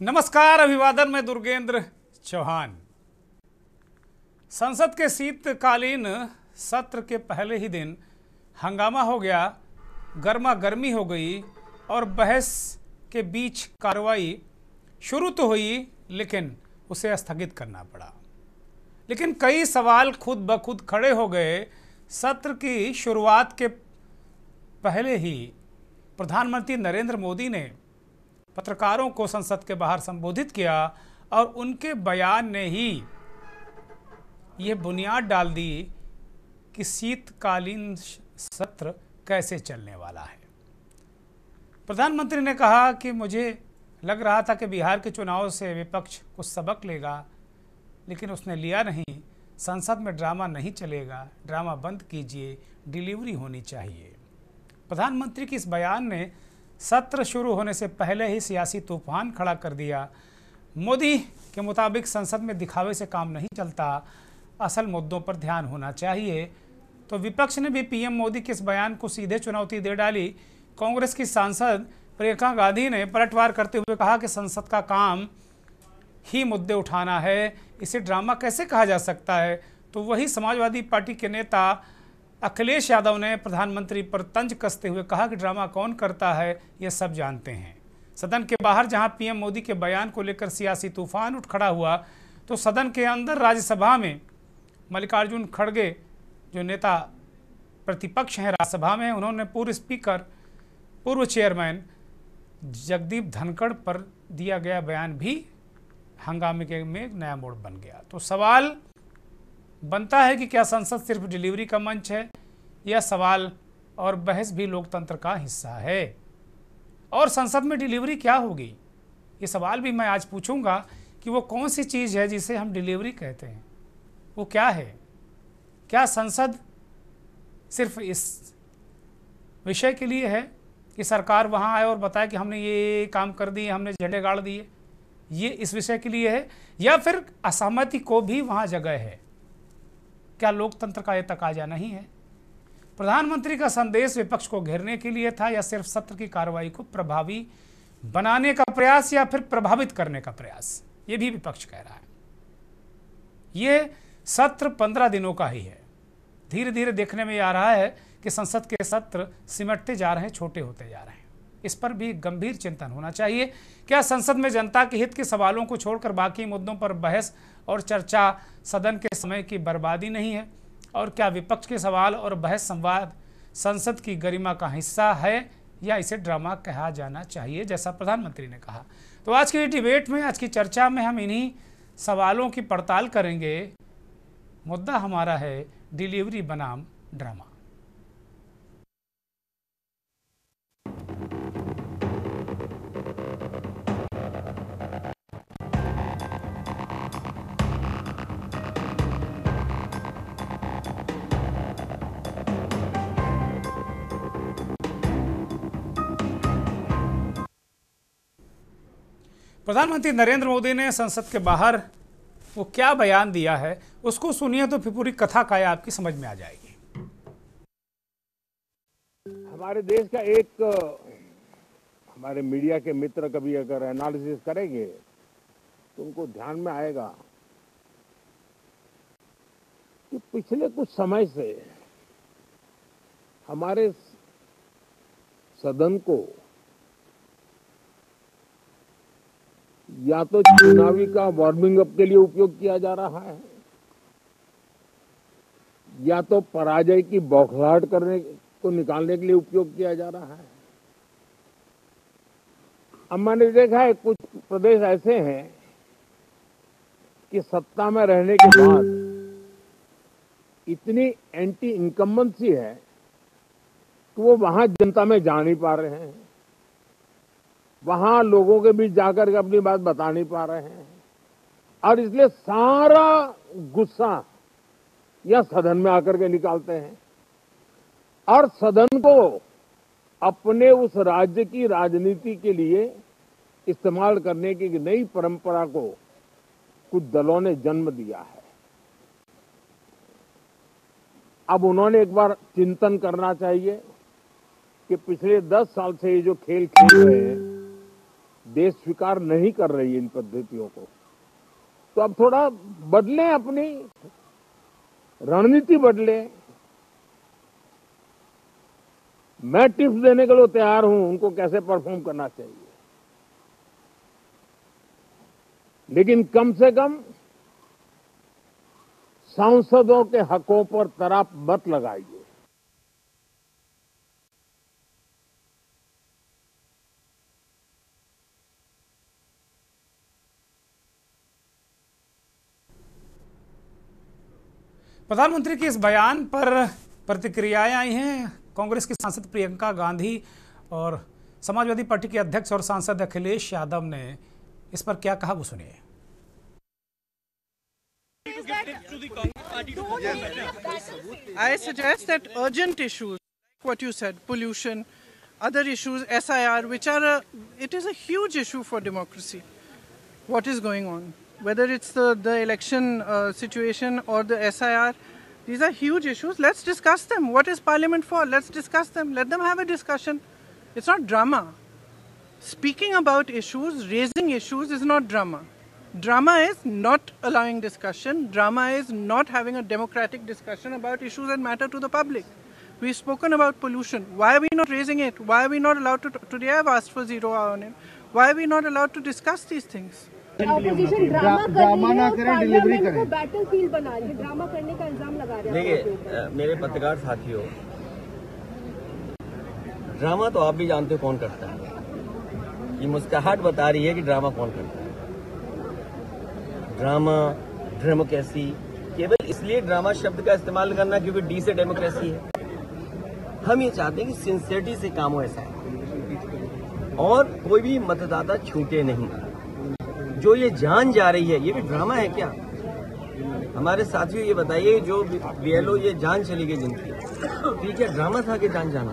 नमस्कार, अभिवादन में दुर्गेंद्र चौहान। संसद के शीतकालीन सत्र के पहले ही दिन हंगामा हो गया, गर्मा गर्मी हो गई और बहस के बीच कार्रवाई शुरू तो हुई लेकिन उसे स्थगित करना पड़ा। लेकिन कई सवाल खुद ब खुद खड़े हो गए। सत्र की शुरुआत के पहले ही प्रधानमंत्री नरेंद्र मोदी ने पत्रकारों को संसद के बाहर संबोधित किया और उनके बयान ने ही ये बुनियाद डाल दी कि शीतकालीन सत्र कैसे चलने वाला है। प्रधानमंत्री ने कहा कि मुझे लग रहा था कि बिहार के चुनाव से विपक्ष कुछ सबक लेगा, लेकिन उसने लिया नहीं। संसद में ड्रामा नहीं चलेगा, ड्रामा बंद कीजिए, डिलीवरी होनी चाहिए। प्रधानमंत्री की इस बयान ने सत्र शुरू होने से पहले ही सियासी तूफान खड़ा कर दिया। मोदी के मुताबिक संसद में दिखावे से काम नहीं चलता, असल मुद्दों पर ध्यान होना चाहिए। तो विपक्ष ने भी पीएम मोदी के इस बयान को सीधे चुनौती दे डाली। कांग्रेस की सांसद प्रियंका गांधी ने पलटवार करते हुए कहा कि संसद का काम ही मुद्दे उठाना है, इसे ड्रामा कैसे कहा जा सकता है। तो वही समाजवादी पार्टी के नेता अखिलेश यादव ने प्रधानमंत्री पर तंज कसते हुए कहा कि ड्रामा कौन करता है ये सब जानते हैं। सदन के बाहर जहां पीएम मोदी के बयान को लेकर सियासी तूफान उठ खड़ा हुआ, तो सदन के अंदर राज्यसभा में मल्लिकार्जुन खड़गे जो नेता प्रतिपक्ष हैं राज्यसभा में, उन्होंने पूर्व स्पीकर पूर्व चेयरमैन जगदीप धनखड़ पर दिया गया बयान भी हंगामे में एक नया मोड़ बन गया। तो सवाल बनता है कि क्या संसद सिर्फ डिलीवरी का मंच है, यह सवाल और बहस भी लोकतंत्र का हिस्सा है। और संसद में डिलीवरी क्या होगी, ये सवाल भी मैं आज पूछूंगा कि वो कौन सी चीज़ है जिसे हम डिलीवरी कहते हैं, वो क्या है। क्या संसद सिर्फ इस विषय के लिए है कि सरकार वहाँ आए और बताए कि हमने ये काम कर दिए, हमने झंडे गाड़ दिए, ये इस विषय के लिए है, या फिर असहमति को भी वहाँ जगह है। क्या लोकतंत्र का यह तकाजा नहीं है। प्रधानमंत्री का संदेश विपक्ष को घेरने के लिए था, या सिर्फ सत्र की कार्रवाई को प्रभावी बनाने का प्रयास, या फिर प्रभावित करने का प्रयास, ये भी विपक्ष कह रहा है। ये सत्र 15 दिनों का ही है। धीरे धीरे देखने में आ रहा है कि संसद के सत्र सिमटते जा रहे हैं, छोटे होते जा रहे हैं। इस पर भी गंभीर चिंतन होना चाहिए। क्या संसद में जनता के हित के सवालों को छोड़कर बाकी मुद्दों पर बहस और चर्चा सदन के समय की बर्बादी नहीं है? और क्या विपक्ष के सवाल और बहस संवाद संसद की गरिमा का हिस्सा है, या इसे ड्रामा कहा जाना चाहिए, जैसा प्रधानमंत्री ने कहा। तो आज की डिबेट में, आज की चर्चा में हम इन्हीं सवालों की पड़ताल करेंगे। मुद्दा हमारा है डिलीवरी बनाम ड्रामा। प्रधानमंत्री नरेंद्र मोदी ने संसद के बाहर वो क्या बयान दिया है, उसको सुनिए तो फिर पूरी कथा काया आपकी समझ में आ जाएगी। हमारे देश का एक हमारे मीडिया के मित्र कभी अगर एनालिसिस करेंगे तो उनको ध्यान में आएगा कि पिछले कुछ समय से हमारे सदन को या तो चुनावी का वार्मिंग अप के लिए उपयोग किया जा रहा है, या तो पराजय की बौखलाहट करने को निकालने के लिए उपयोग किया जा रहा है। अब मैंने देखा है कुछ प्रदेश ऐसे हैं कि सत्ता में रहने के बाद इतनी एंटी इनकम्बेंसी है कि वो वहां जनता में जा नहीं पा रहे हैं, वहां लोगों के बीच जाकर के अपनी बात बता नहीं पा रहे हैं, और इसलिए सारा गुस्सा या सदन में आकर के निकालते हैं और सदन को अपने उस राज्य की राजनीति के लिए इस्तेमाल करने की नई परंपरा को कुछ दलों ने जन्म दिया है। अब उन्होंने एक बार चिंतन करना चाहिए कि पिछले 10 साल से ये जो खेल खेल रहे हैं देश स्वीकार नहीं कर रही है इन पद्धतियों को। तो अब थोड़ा बदलें, अपनी रणनीति बदले। मैं टिप्स देने के लिए तैयार हूं उनको कैसे परफॉर्म करना चाहिए, लेकिन कम से कम सांसदों के हकों पर तराप मत लगाइए। प्रधानमंत्री के इस बयान पर प्रतिक्रियाएं आई हैं। कांग्रेस की सांसद प्रियंका गांधी और समाजवादी पार्टी के अध्यक्ष और सांसद अखिलेश यादव ने इस पर क्या कहा, वो सुनिए। I suggest that urgent issues, like what you said, pollution, other issues, SIR, which are it is a huge issue for democracy. What is going on? Whether it's the election situation or the SIR, these are huge issues. Let's discuss them. What is Parliament for? Let's discuss them. Let them have a discussion. It's not drama. Speaking about issues, raising issues is not drama. Drama is not allowing discussion. Drama is not having a democratic discussion about issues that matter to the public. We've spoken about pollution. Why are we not raising it? Why are we not allowed to? Today I've asked for 0 hour on it. Why are we not allowed to discuss these things? Opposition drama ना करें, delivery करें। Battlefield बना रही है, drama करने का इल्जाम लगा रहे हैं। देखिए मेरे पत्रकार साथियों, ड्रामा तो आप भी जानते हो कौन करता है। ये मुस्कुराहट बता रही है कि ड्रामा कौन करता है। ड्रामा, डेमोक्रेसी, केवल इसलिए ड्रामा शब्द का इस्तेमाल करना क्योंकि डी से डेमोक्रेसी है। हम ये चाहते हैं कि सिंसियरिटी से काम हो ऐसा और कोई भी मतदाता छूटे नहीं। जो ये जान जा रही है ये भी ड्रामा है क्या? हमारे साथियों ये बताइए, जो बीएलओ ये जान चली गई जिनकी, ठीक है ड्रामा था कि जान जाना?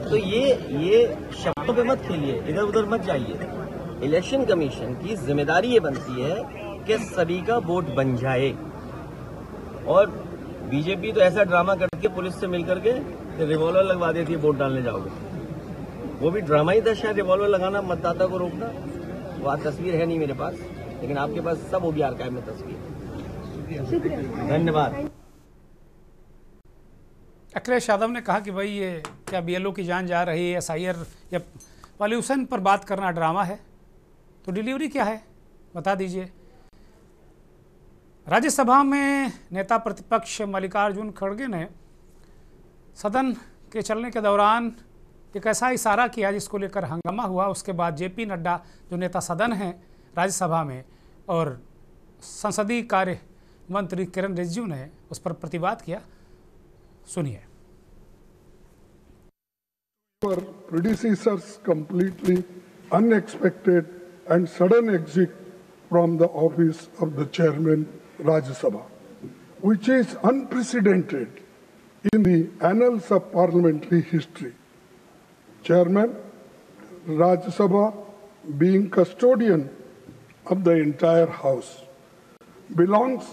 तो ये शब्दों पे मत खेलिए, इधर उधर मत जाइए। इलेक्शन कमीशन की जिम्मेदारी ये बनती है कि सभी का वोट बन जाए। और बीजेपी तो ऐसा ड्रामा करती है, पुलिस से मिलकर के रिवॉल्वर लगवा देती है वोट डालने जाओगे। वो भी ड्रामा ही था शायद, रिवॉल्वर लगाना, मतदाता को रोकना। वो तस्वीर है नहीं मेरे पास, लेकिन आपके पास सब होगी आर्काइव में तस्वीर। धन्यवाद। अखिलेश यादव ने कहा कि भाई ये क्या बीएलओ की जान जा रही है, एसआईआर या पॉल्यूशन पर बात करना ड्रामा है, तो डिलीवरी क्या है बता दीजिए। राज्यसभा में नेता प्रतिपक्ष मल्लिकार्जुन खड़गे ने सदन के चलने के दौरान एक ऐसा इशारा किया जिसको लेकर हंगामा हुआ। उसके बाद जेपी नड्डा जो नेता सदन हैं राज्यसभा में और संसदीय कार्य मंत्री किरण रिजिजू ने उस पर प्रतिवाद किया, सुनिए। For predecessors completely unexpected and sudden exit from the office of the chairman Rajya Sabha, which is unprecedented in the annals of parliamentary history. Chairman Rajya Sabha, being custodian of the entire house, belongs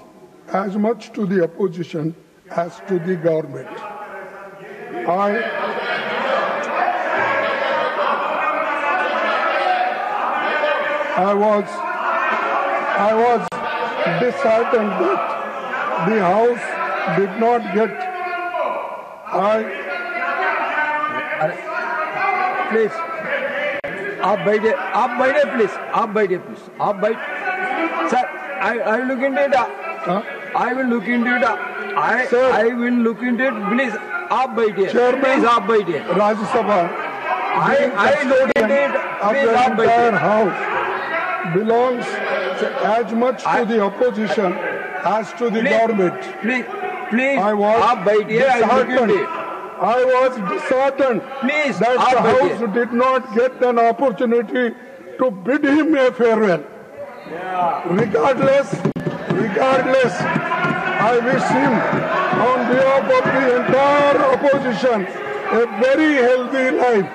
as much to the opposition as to the government. I was disheartened that the House did not get. Please, आप बैठे please, आप बैठ। Sir, I will look into it. I will look into it. I will look into it. Please, आप बैठिए। Chairman, आप बैठिए। Rajya I look into it. Please, आप बैठिए। House belongs as much to the opposition as to the government. Please, आप बैठिए। I was disheartened Please, that the House did not get an opportunity to bid him a farewell. Regardless, I wish him, on behalf of the entire opposition, a very healthy life.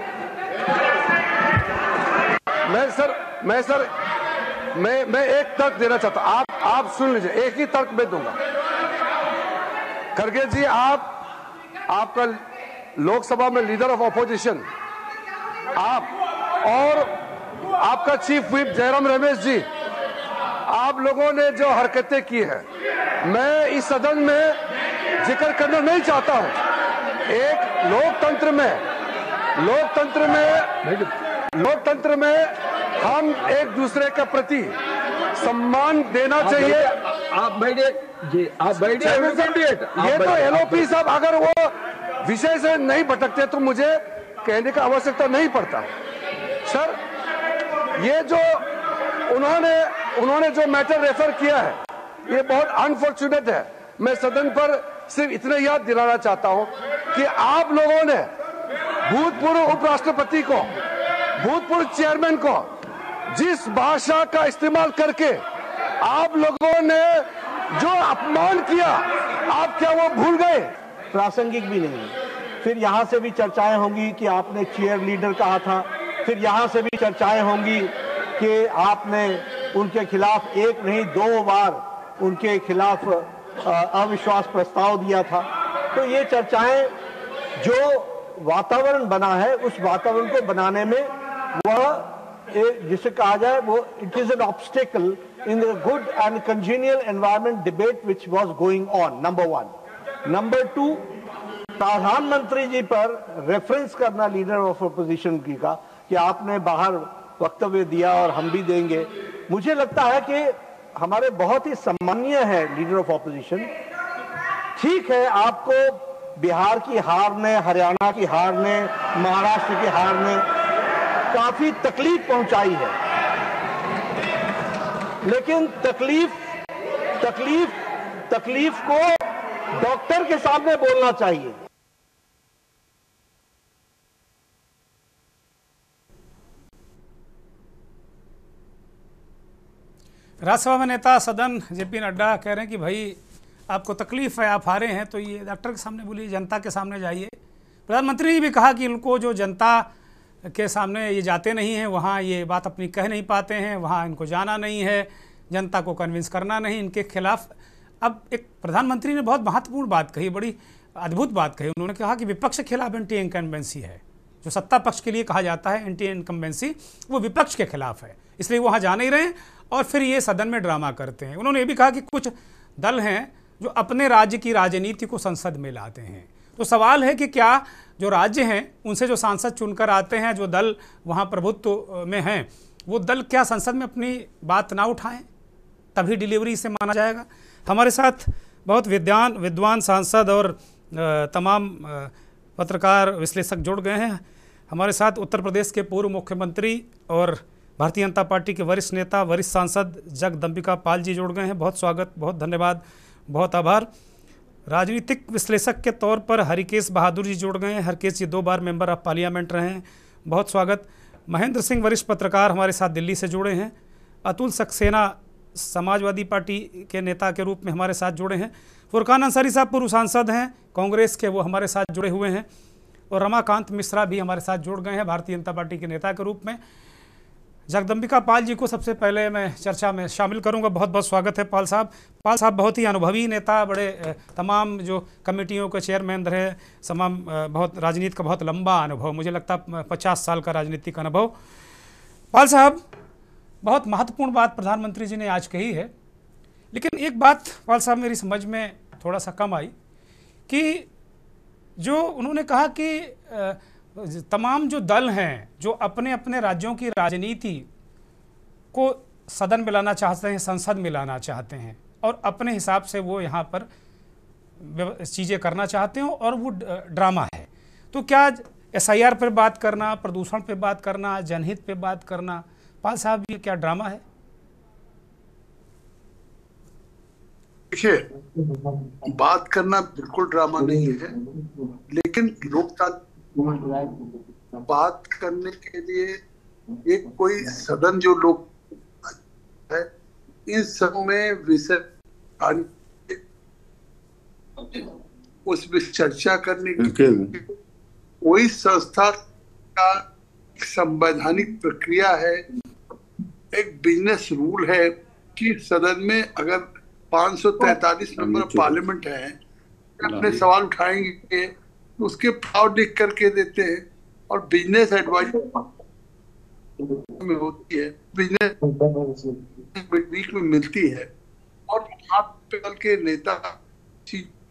मैं एक तर्क देना चाहता हूं, आप सुन लीजिए, एक ही तर्क मैं दूंगा। खड़गे जी, आपका लोकसभा में लीडर ऑफ ऑपोजिशन आप और आपका चीफ व्हिप जयराम रमेश जी, आप लोगों ने जो हरकतें की हैं, मैं इस सदन में जिक्र करना नहीं चाहता हूं। एक लोकतंत्र में हम एक दूसरे के प्रति सम्मान देना चाहिए। आप बैठिए जी, आप बैठिए। ये तो एलओपी साहब अगर वो विषय से नहीं भटकते तो मुझे कहने का आवश्यकता नहीं पड़ता। सर, ये जो उन्होंने जो मैटर रेफर किया है, ये बहुत अनफॉर्चुनेट है। मैं सदन पर सिर्फ इतना याद दिलाना चाहता हूं कि आप लोगों ने भूतपूर्व उपराष्ट्रपति को, भूतपूर्व चेयरमैन को जिस भाषा का इस्तेमाल करके आप लोगों ने जो अपमान किया, आप क्या वो भूल गए? प्रासंगिक भी नहीं। फिर यहाँ से भी चर्चाएं होंगी कि आपने चीयर लीडर कहा था, फिर यहाँ से भी चर्चाएं होंगी कि आपने उनके खिलाफ एक नहीं 2 बार उनके खिलाफ अविश्वास प्रस्ताव दिया था। तो ये चर्चाएं, जो वातावरण बना है उस वातावरण को बनाने में वह जिसे कहा जाए वो it is an obstacle in the good and congenial environment debate which was going on, number 1। Number 2, प्रधानमंत्री जी पर रेफरेंस करना लीडर ऑफ अपोजिशन की का कि आपने बाहर वक्तव्य दिया और हम भी देंगे। मुझे लगता है कि हमारे बहुत ही सम्मानीय है लीडर ऑफ ऑपोजिशन। ठीक है, आपको बिहार की हार ने, हरियाणा की हार ने, महाराष्ट्र की हार ने काफी तकलीफ पहुंचाई है, लेकिन तकलीफ को डॉक्टर के सामने बोलना चाहिए। राज्यसभा में नेता सदन जेपी नड्डा कह रहे हैं कि भाई आपको तकलीफ है, आप हारे हैं तो ये डॉक्टर के सामने बोलिए, जनता के सामने जाइए। प्रधानमंत्री ने भी कहा कि उनको जो जनता के सामने ये जाते नहीं हैं, वहाँ ये बात अपनी कह नहीं पाते हैं, वहाँ इनको जाना नहीं है, जनता को कन्विंस करना नहीं इनके खिलाफ। अब एक प्रधानमंत्री ने बहुत महत्वपूर्ण बात कही, बड़ी अद्भुत बात कही। उन्होंने कहा कि विपक्ष के खिलाफ एंटी इनकम्बेंसी है। जो सत्ता पक्ष के लिए कहा जाता है एंटी इनकम्बेंसी, वो विपक्ष के खिलाफ है, इसलिए वहाँ जा नहीं रहे और फिर ये सदन में ड्रामा करते हैं। उन्होंने ये भी कहा कि कुछ दल हैं जो अपने राज्य की राजनीति को संसद में लाते हैं। तो सवाल है कि क्या जो राज्य हैं उनसे जो सांसद चुनकर आते हैं, जो दल वहाँ प्रभुत्व में हैं, वो दल क्या संसद में अपनी बात ना उठाएं? तभी डिलीवरी से माना जाएगा। हमारे साथ बहुत विद्वान सांसद और तमाम पत्रकार विश्लेषक जुड़ गए हैं। हमारे साथ उत्तर प्रदेश के पूर्व मुख्यमंत्री और भारतीय जनता पार्टी के वरिष्ठ नेता, वरिष्ठ सांसद जगदम्बिका पाल जी जुड़ गए हैं। बहुत स्वागत, बहुत धन्यवाद, बहुत आभार। राजनीतिक विश्लेषक के तौर पर हरिकेश बहादुर जी जुड़ गए हैं। हरकेश जी 2 बार मेंबर ऑफ पार्लियामेंट रहे हैं, बहुत स्वागत। महेंद्र सिंह वरिष्ठ पत्रकार हमारे साथ दिल्ली से जुड़े हैं। अतुल सक्सेना समाजवादी पार्टी के नेता के रूप में हमारे साथ जुड़े हैं। फुरकान अंसारी साहब पूर्व सांसद हैं कांग्रेस के, वो हमारे साथ जुड़े हुए हैं। और रमाकांत मिश्रा भी हमारे साथ जुड़ गए हैं भारतीय जनता पार्टी के नेता के रूप में। जगदम्बिका पाल जी को सबसे पहले मैं चर्चा में शामिल करूंगा। बहुत बहुत स्वागत है पाल साहब। पाल साहब बहुत ही अनुभवी नेता, बड़े तमाम जो कमेटियों के चेयरमैन रहे, तमाम बहुत राजनीति का बहुत लंबा अनुभव, मुझे लगता है 50 साल का राजनीतिक अनुभव। पाल साहब, बहुत महत्वपूर्ण बात प्रधानमंत्री जी ने आज कही है, लेकिन एक बात पाल साहब मेरी समझ में थोड़ा सा कम आई कि जो उन्होंने कहा कि तमाम जो दल हैं जो अपने अपने राज्यों की राजनीति को सदन में लाना चाहते हैं, संसद में लाना चाहते हैं और अपने हिसाब से वो यहाँ पर चीज़ें करना चाहते हो और वो ड्रामा है। तो क्या SIR पर बात करना, प्रदूषण पे बात करना, जनहित पे बात करना, पाल साहब ये क्या ड्रामा है? देखिए, बात करना बिल्कुल ड्रामा नहीं है, लेकिन लोकतंत्र बात करने के लिए एक कोई सदन जो लोग है, इन सब में विषय उस पर चर्चा करने की कोई संस्था का संवैधानिक प्रक्रिया है, एक बिजनेस रूल है कि सदन में अगर 543 मेंबर पार्लियामेंट है, अपने सवाल उठाएंगे उसके भाव लिख करके देते हैं। और बिजनेस एडवाइजर में होती है, बिजनेस वीक में मिलती है, और वहाँ पे दल के नेता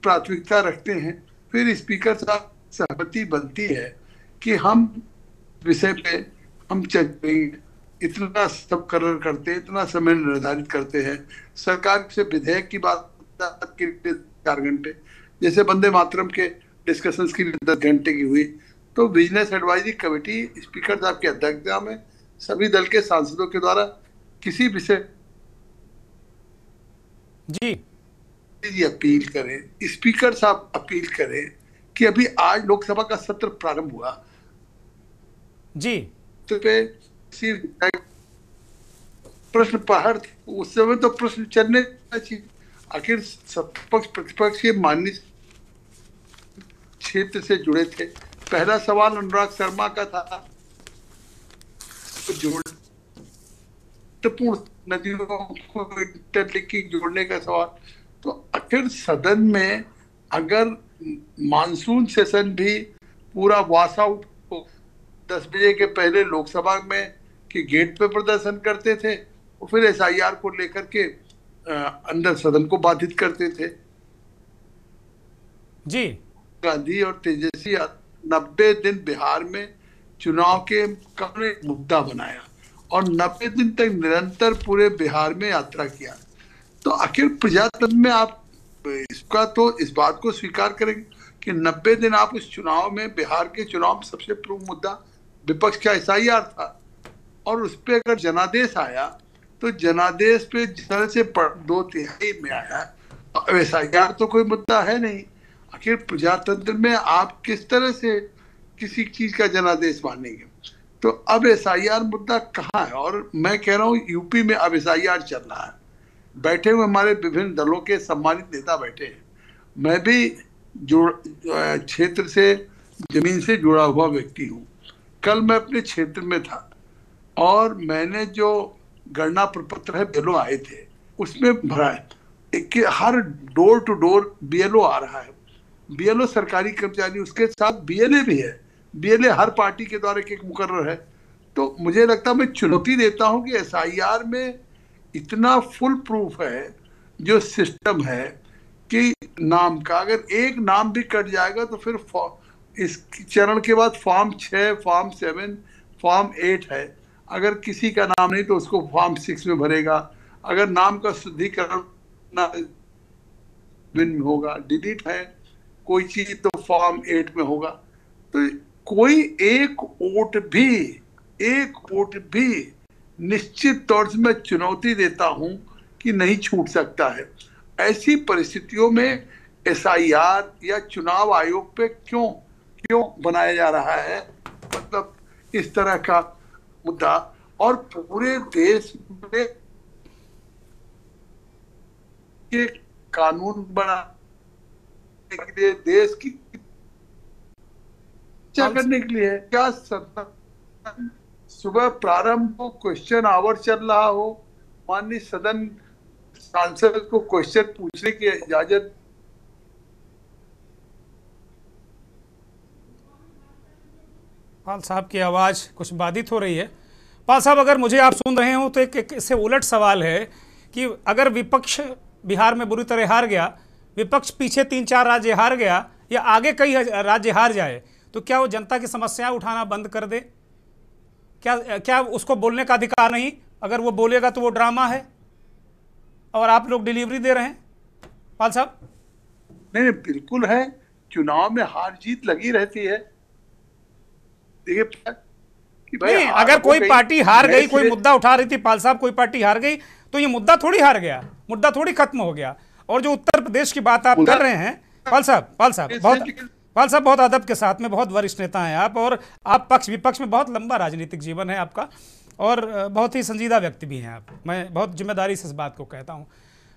प्राथमिकता रखते हैं। फिर स्पीकर साहब सहमति बनती है कि हम विषय पे हम चर्चा, इतना सब करर करते हैं, इतना समय निर्धारित करते हैं। सरकार से विधेयक की बात के लिए 4 घंटे, जैसे वंदे मातरम के डिस्कशंस की 10 घंटे की हुई। तो बिजनेस एडवाइजरी कमेटी स्पीकर साहब की अध्यक्षता में सभी दल के सांसदों के द्वारा किसी विषय जी अपील करें, स्पीकर साहब अपील करें कि अभी आज लोकसभा का सत्र प्रारंभ हुआ जी, तो पे प्रश्न प्रहर, उस समय तो प्रश्न चलने चाहिए। आखिर सत्तापक्ष प्रतिपक्ष के माननीय क्षेत्र से जुड़े थे। पहला सवाल अनुराग शर्मा का था, पूर्ण नदियों को इंटरलिंकिंग जोड़ने का सवाल। तो आखिर सदन में अगर मानसून सेशन भी पूरा वॉश आउट 10 बजे के पहले लोकसभा में के गेट पे प्रदर्शन करते थे, और फिर SIR को लेकर के अंदर सदन को बाधित करते थे जी। गांधी और तेजस्वी 90 दिन बिहार में चुनाव के मुद्दा बनाया और 90 दिन तक निरंतर पूरे बिहार में यात्रा किया। तो आखिर प्रजातंत्र में आप इसका तो इस बात को स्वीकार करेंगे कि 90 दिन आप उस चुनाव में, बिहार के चुनाव में सबसे प्रमुख मुद्दा विपक्ष का SIR था, और उस पर अगर जनादेश आया तो जनादेश पे जल्द से 2/3 में आया। SIR तो कोई मुद्दा है नहीं। आखिर प्रजातंत्र में आप किस तरह से किसी चीज का जनादेश मानेंगे? तो अब SIR मुद्दा कहाँ है? और मैं कह रहा हूँ यूपी में अब SIR चल रहा है। बैठे हुए हमारे विभिन्न दलों के सम्मानित नेता बैठे हैं। मैं भी क्षेत्र से, जमीन से जुड़ा हुआ व्यक्ति हूँ। कल मैं अपने क्षेत्र में था और मैंने जो गणना प्रपत्र है BLO आए थे उसमें भरा है कि हर डोर टू डोर BLO आ रहा है। BLO सरकारी कर्मचारी, उसके साथ BLA भी है। BLA हर पार्टी के द्वारा एक मुकर्रर है। तो मुझे लगता है, मैं चुनौती देता हूं कि SIR में इतना फुल प्रूफ है जो सिस्टम है कि नाम का अगर एक नाम भी कट जाएगा तो फिर इस चरण के बाद फॉर्म 6, फॉर्म 7, फॉर्म 8 है। अगर किसी का नाम नहीं तो उसको फॉर्म 6 में भरेगा। अगर नाम का शुद्धिकरण में होगा, डिलीट है कोई चीज तो फॉर्म 8 में होगा। तो कोई एक वोट भी निश्चित तौर से मैं चुनौती देता हूं कि नहीं छूट सकता है। ऐसी परिस्थितियों में SIR या चुनाव आयोग पे क्यों बनाया जा रहा है, मतलब इस तरह का मुद्दा। और पूरे देश में ये कानून बनाने के लिए, देश की रक्षा करने के लिए, क्या सदन सुबह प्रारंभ हो, क्वेश्चन आवर चल रहा हो, माननीय सदन सांसद को क्वेश्चन पूछने की इजाजत। पाल साहब की आवाज़ कुछ बाधित हो रही है। पाल साहब, अगर मुझे आप सुन रहे हो तो एक इससे उलट सवाल है कि अगर विपक्ष बिहार में बुरी तरह हार गया, विपक्ष पीछे 3-4 राज्य हार गया या आगे कई राज्य हार जाए, तो क्या वो जनता की समस्याएं उठाना बंद कर दे? क्या उसको बोलने का अधिकार नहीं? अगर वो बोलेगा तो वो ड्रामा है और आप लोग डिलीवरी दे रहे हैं। पाल साहब, नहीं, बिल्कुल है। चुनाव में हार जीत लगी रहती है। देखिए कि भाई, नहीं, अगर कोई पार्टी हार गई, कोई मुद्दा उठा रही थी पाल साहब, कोई पार्टी हार गई तो ये मुद्दा थोड़ी हार गया, मुद्दा थोड़ी खत्म हो गया। और जो उत्तर प्रदेश की बात आप कर रहे हैं पाल साहब बहुत अदब के साथ में, बहुत वरिष्ठ नेता हैं आप, और आप पक्ष विपक्ष में बहुत लंबा राजनीतिक जीवन है आपका, और बहुत ही संजीदा व्यक्ति भी हैं आप। मैं बहुत जिम्मेदारी से इस बात को कहता हूं।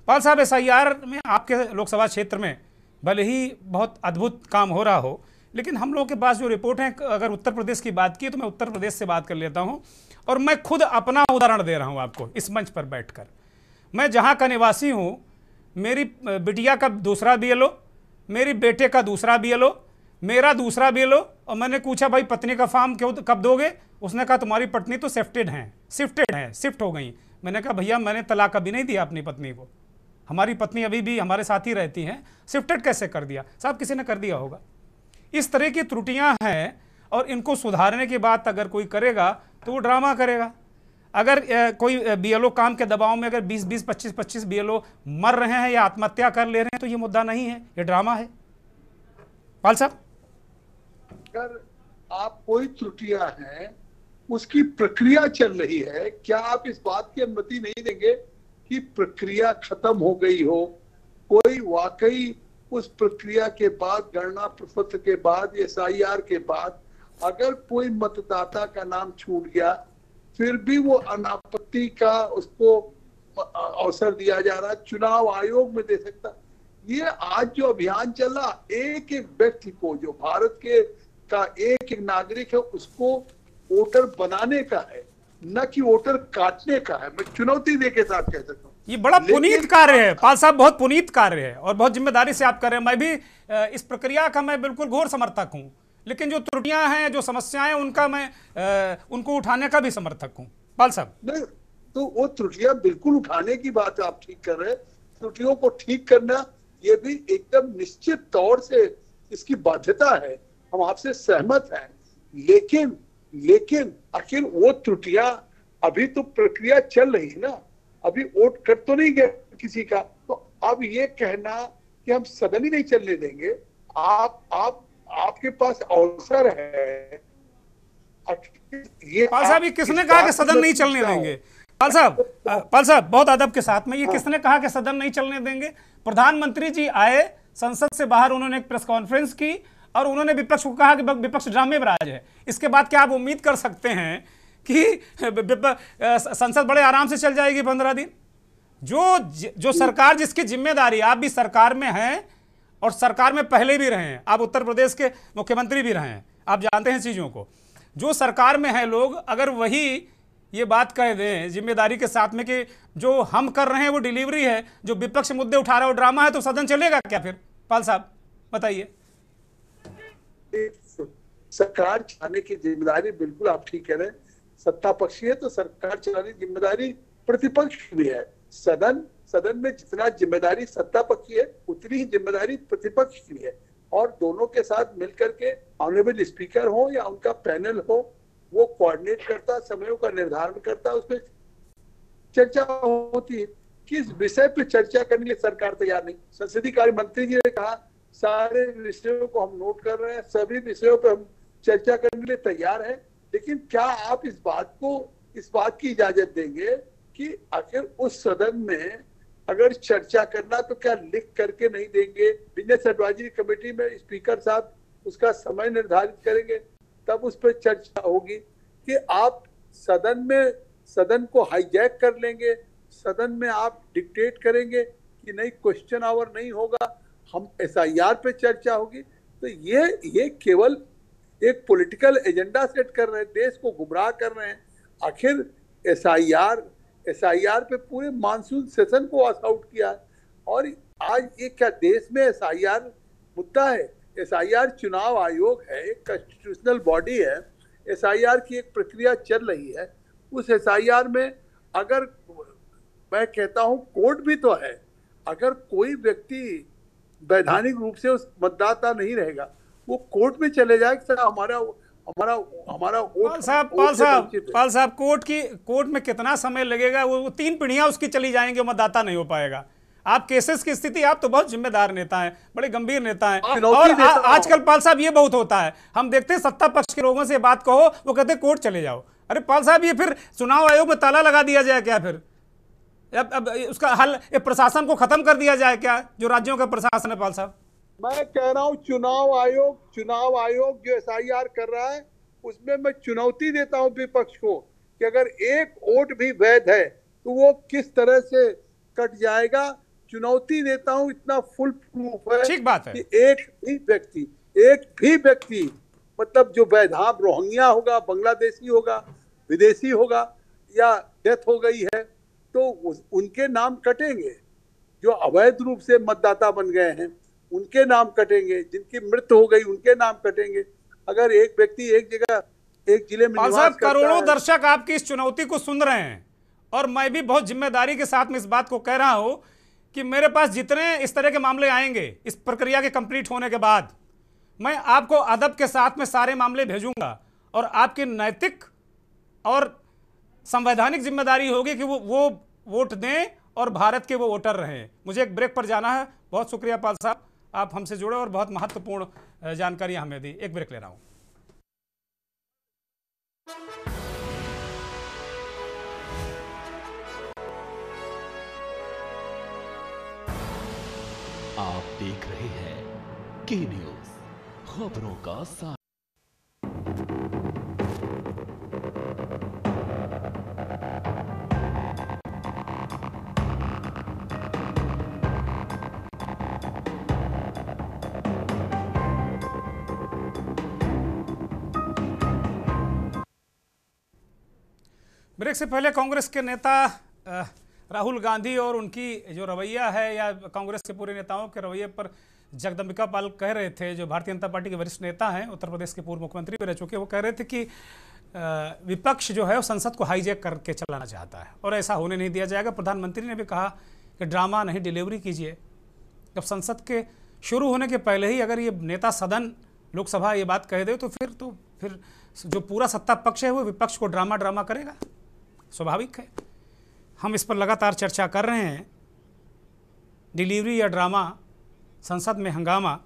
पाल साहब, SIR में आपके लोकसभा क्षेत्र में भले ही बहुत अद्भुत काम हो रहा हो, लेकिन हम लोगों के पास जो रिपोर्ट है, अगर उत्तर प्रदेश की बात की तो मैं उत्तर प्रदेश से बात कर लेता हूं, और मैं खुद अपना उदाहरण दे रहा हूं आपको इस मंच पर बैठकर। मैं जहां का निवासी हूं, मेरी बिटिया का दूसरा BLO, मेरी बेटे का दूसरा BLO, मेरा दूसरा बिल हो, और मैंने पूछा भाई पत्नी का फॉर्म क्यों कब दोगे? उसने कहा तुम्हारी पत्नी तो शिफ्ट हो गई। मैंने कहा भैया मैंने तलाक अभी नहीं दिया अपनी पत्नी को, हमारी पत्नी अभी भी हमारे साथ ही रहती हैं, शिफ्टेड कैसे कर दिया? साहब किसी ने कर दिया होगा। इस तरह की त्रुटियां हैं, और इनको सुधारने की बात अगर कोई करेगा तो वो ड्रामा करेगा। अगर कोई बीएलओ काम के दबाव में अगर 20-20, 25-25 बीएलओ मर रहे हैं या आत्महत्या कर ले रहे हैं तो ये मुद्दा नहीं है, ये ड्रामा है। पाल साहब, अगर आप कोई त्रुटियां हैं, उसकी प्रक्रिया चल रही है, क्या आप इस बात की अनुमति नहीं देंगे कि प्रक्रिया खत्म हो गई हो? कोई वाकई उस प्रक्रिया के बाद, गणना प्रपत्र के बाद, एसआईआर के बाद अगर कोई मतदाता का नाम छूट गया, फिर भी वो अनापत्ति का उसको अवसर दिया जा रहा है, चुनाव आयोग में दे सकता। ये आज जो अभियान चला, एक एक व्यक्ति को, जो भारत के का एक एक नागरिक है, उसको वोटर बनाने का है, न कि वोटर काटने का है। मैं चुनौती दे के साथ कह सकता हूँ, ये बड़ा पुनीत कार्य है पाल साहब, बहुत पुनीत कार्य है और बहुत जिम्मेदारी से आप कर रहे हैं। मैं भी इस प्रक्रिया का मैं बिल्कुल घोर समर्थक हूँ, लेकिन जो त्रुटियां हैं, जो समस्याएं, उनका मैं उनको उठाने का भी समर्थक हूँ। पाल साहब, नहीं तो वो त्रुटियां बिल्कुल उठाने की बात आप ठीक कर रहे हैं, त्रुटियों को ठीक करना ये भी एकदम निश्चित तौर से इसकी बाध्यता है, हम आपसे सहमत हैं। लेकिन आखिर वो त्रुटियां, अभी तो प्रक्रिया चल रही है ना, अभी वोट कट तो नहीं गया किसी का, तो अब ये कहना कि हम सदन ही नहीं चलने देंगे, आपके पास अवसर है। ये पाल साहब, ये किसने कहा कि सदन नहीं चलने देंगे? पाल साहब बहुत अदब के साथ में, ये किसने कहा कि सदन नहीं चलने देंगे? प्रधानमंत्री जी आए संसद से बाहर, उन्होंने एक प्रेस कॉन्फ्रेंस की और उन्होंने विपक्ष को कहा कि विपक्ष ड्रामेबाज है। इसके बाद क्या आप उम्मीद कर सकते हैं कि संसद बड़े आराम से चल जाएगी 15 दिन? जो सरकार जिसकी जिम्मेदारी, आप भी सरकार में हैं और सरकार में पहले भी रहे हैं, आप उत्तर प्रदेश के मुख्यमंत्री भी रहे हैं, आप जानते हैं चीजों को। जो सरकार में है लोग, अगर वही ये बात कह दें जिम्मेदारी के साथ में कि जो हम कर रहे हैं वो डिलीवरी है, जो विपक्ष मुद्दे उठा रहा है वो ड्रामा है, तो सदन चलेगा क्या फिर? पाल साहब बताइए। सरकार चलाने की जिम्मेदारी, बिल्कुल आप ठीक कह रहे हैं, सत्ता पक्षी है तो सरकार चलाने की जिम्मेदारी प्रतिपक्ष की भी है। सदन में जितना जिम्मेदारी सत्ता पक्षी है, उतनी ही जिम्मेदारी प्रतिपक्ष की है, और दोनों के साथ मिलकर के ऑनरेबल स्पीकर हो या उनका पैनल हो, वो कोऑर्डिनेट करता, समयों का निर्धारण करता, उसमें चर्चा होती है। किस विषय पे चर्चा करने के लिए सरकार तैयार नहीं? संसदीय कार्य मंत्री जी ने कहा सारे विषयों को हम नोट कर रहे हैं, सभी विषयों पे हम चर्चा करने के लिए तैयार है, लेकिन क्या आप इस बात की इजाजत देंगे कि आखिर उस सदन में अगर चर्चा करना तो क्या लिख करके नहीं देंगे? बिजनेस एडवाइजरी कमेटी में स्पीकर साहब उसका समय निर्धारित करेंगे, तब उस पर चर्चा होगी। कि आप सदन को हाईजैक कर लेंगे, सदन में आप डिक्टेट करेंगे कि नहीं क्वेश्चन आवर नहीं होगा, हम एसआईआर पे चर्चा होगी, तो ये केवल एक पॉलिटिकल एजेंडा सेट कर रहे हैं, देश को गुमराह कर रहे हैं। आखिर एसआईआर पे पूरे मानसून सेशन को वॉश आउट किया है, और आज ये क्या देश में एसआईआर मुद्दा है? एसआईआर चुनाव आयोग है, एक कॉन्स्टिट्यूशनल बॉडी है, एसआईआर की एक प्रक्रिया चल रही है। उस एसआईआर में अगर मैं कहता हूं कोर्ट भी तो है, अगर कोई व्यक्ति वैधानिक रूप से उस मतदाता नहीं रहेगा, वो कोर्ट में चले जाए कि हमारा पाल साहब कोर्ट में कितना समय लगेगा? वो 3 पीढ़ियां उसकी चली जाएंगे, मतदाता नहीं हो पाएगा। आप केसेस की स्थिति, आप तो बहुत जिम्मेदार नेता हैं, बड़े गंभीर नेता हैं, और आजकल पाल साहब ये बहुत होता है, हम देखते हैं सत्ता पक्ष के लोगों से बात कहो, वो कहते हैं कोर्ट चले जाओ। अरे पाल साहब, ये फिर चुनाव आयोग में ताला लगा दिया जाए क्या? फिर अब उसका हल प्रशासन को खत्म कर दिया जाए क्या, जो राज्यों का प्रशासन है? पाल साहब मैं कह रहा हूं चुनाव आयोग जो एसआईआर कर रहा है, उसमें मैं चुनौती देता हूं विपक्ष को कि अगर एक वोट भी वैध है तो वो किस तरह से कट जाएगा। चुनौती देता हूं, इतना फुल प्रूफ है, ठीक बात है कि एक भी व्यक्ति मतलब जो वैधाम रोहिंग्या होगा, बांग्लादेशी होगा, विदेशी होगा, या डेथ हो गई है, तो उनके नाम कटेंगे जो अवैध रूप से मतदाता बन गए हैं। उनके नाम कटेंगे, जिनकी मृत्यु हो गई उनके नाम कटेंगे। अगर एक व्यक्ति एक जगह एक जिले में पाल निवास साहब, करता करोड़ों है, दर्शक आपकी इस चुनौती को सुन रहे हैं और मैं भी बहुत जिम्मेदारी के साथ में इस बात को कह रहा हूं कि मेरे पास जितने इस तरह के मामले आएंगे इस प्रक्रिया के कंप्लीट होने के बाद, मैं आपको अदब के साथ में सारे मामले भेजूंगा और आपकी नैतिक और संवैधानिक जिम्मेदारी होगी कि वो वोट दें और भारत के वो वोटर रहें। मुझे एक ब्रेक पर जाना है। बहुत शुक्रिया पाल साहब, आप हमसे जुड़े और बहुत महत्वपूर्ण जानकारियां हमें दी। एक ब्रेक ले रहा हूं। आप देख रहे हैं के न्यूज, खबरों का साथ। ब्रेक से पहले कांग्रेस के नेता राहुल गांधी और उनकी जो रवैया है या कांग्रेस के पूरे नेताओं के रवैये पर जगदम्बिका पाल कह रहे थे, जो भारतीय जनता पार्टी के वरिष्ठ नेता हैं, उत्तर प्रदेश के पूर्व मुख्यमंत्री भी रह चुके, वो कह रहे थे कि विपक्ष जो है वो संसद को हाईजैक करके चलाना चाहता है और ऐसा होने नहीं दिया जाएगा। प्रधानमंत्री ने भी कहा कि ड्रामा नहीं, डिलीवरी कीजिए। जब संसद के शुरू होने के पहले ही अगर ये नेता सदन लोकसभा ये बात कह दे तो फिर जो पूरा सत्ता पक्ष है वो विपक्ष को ड्रामा करेगा, स्वाभाविक है। हम इस पर लगातार चर्चा कर रहे हैं, डिलीवरी या ड्रामा, संसद में हंगामा।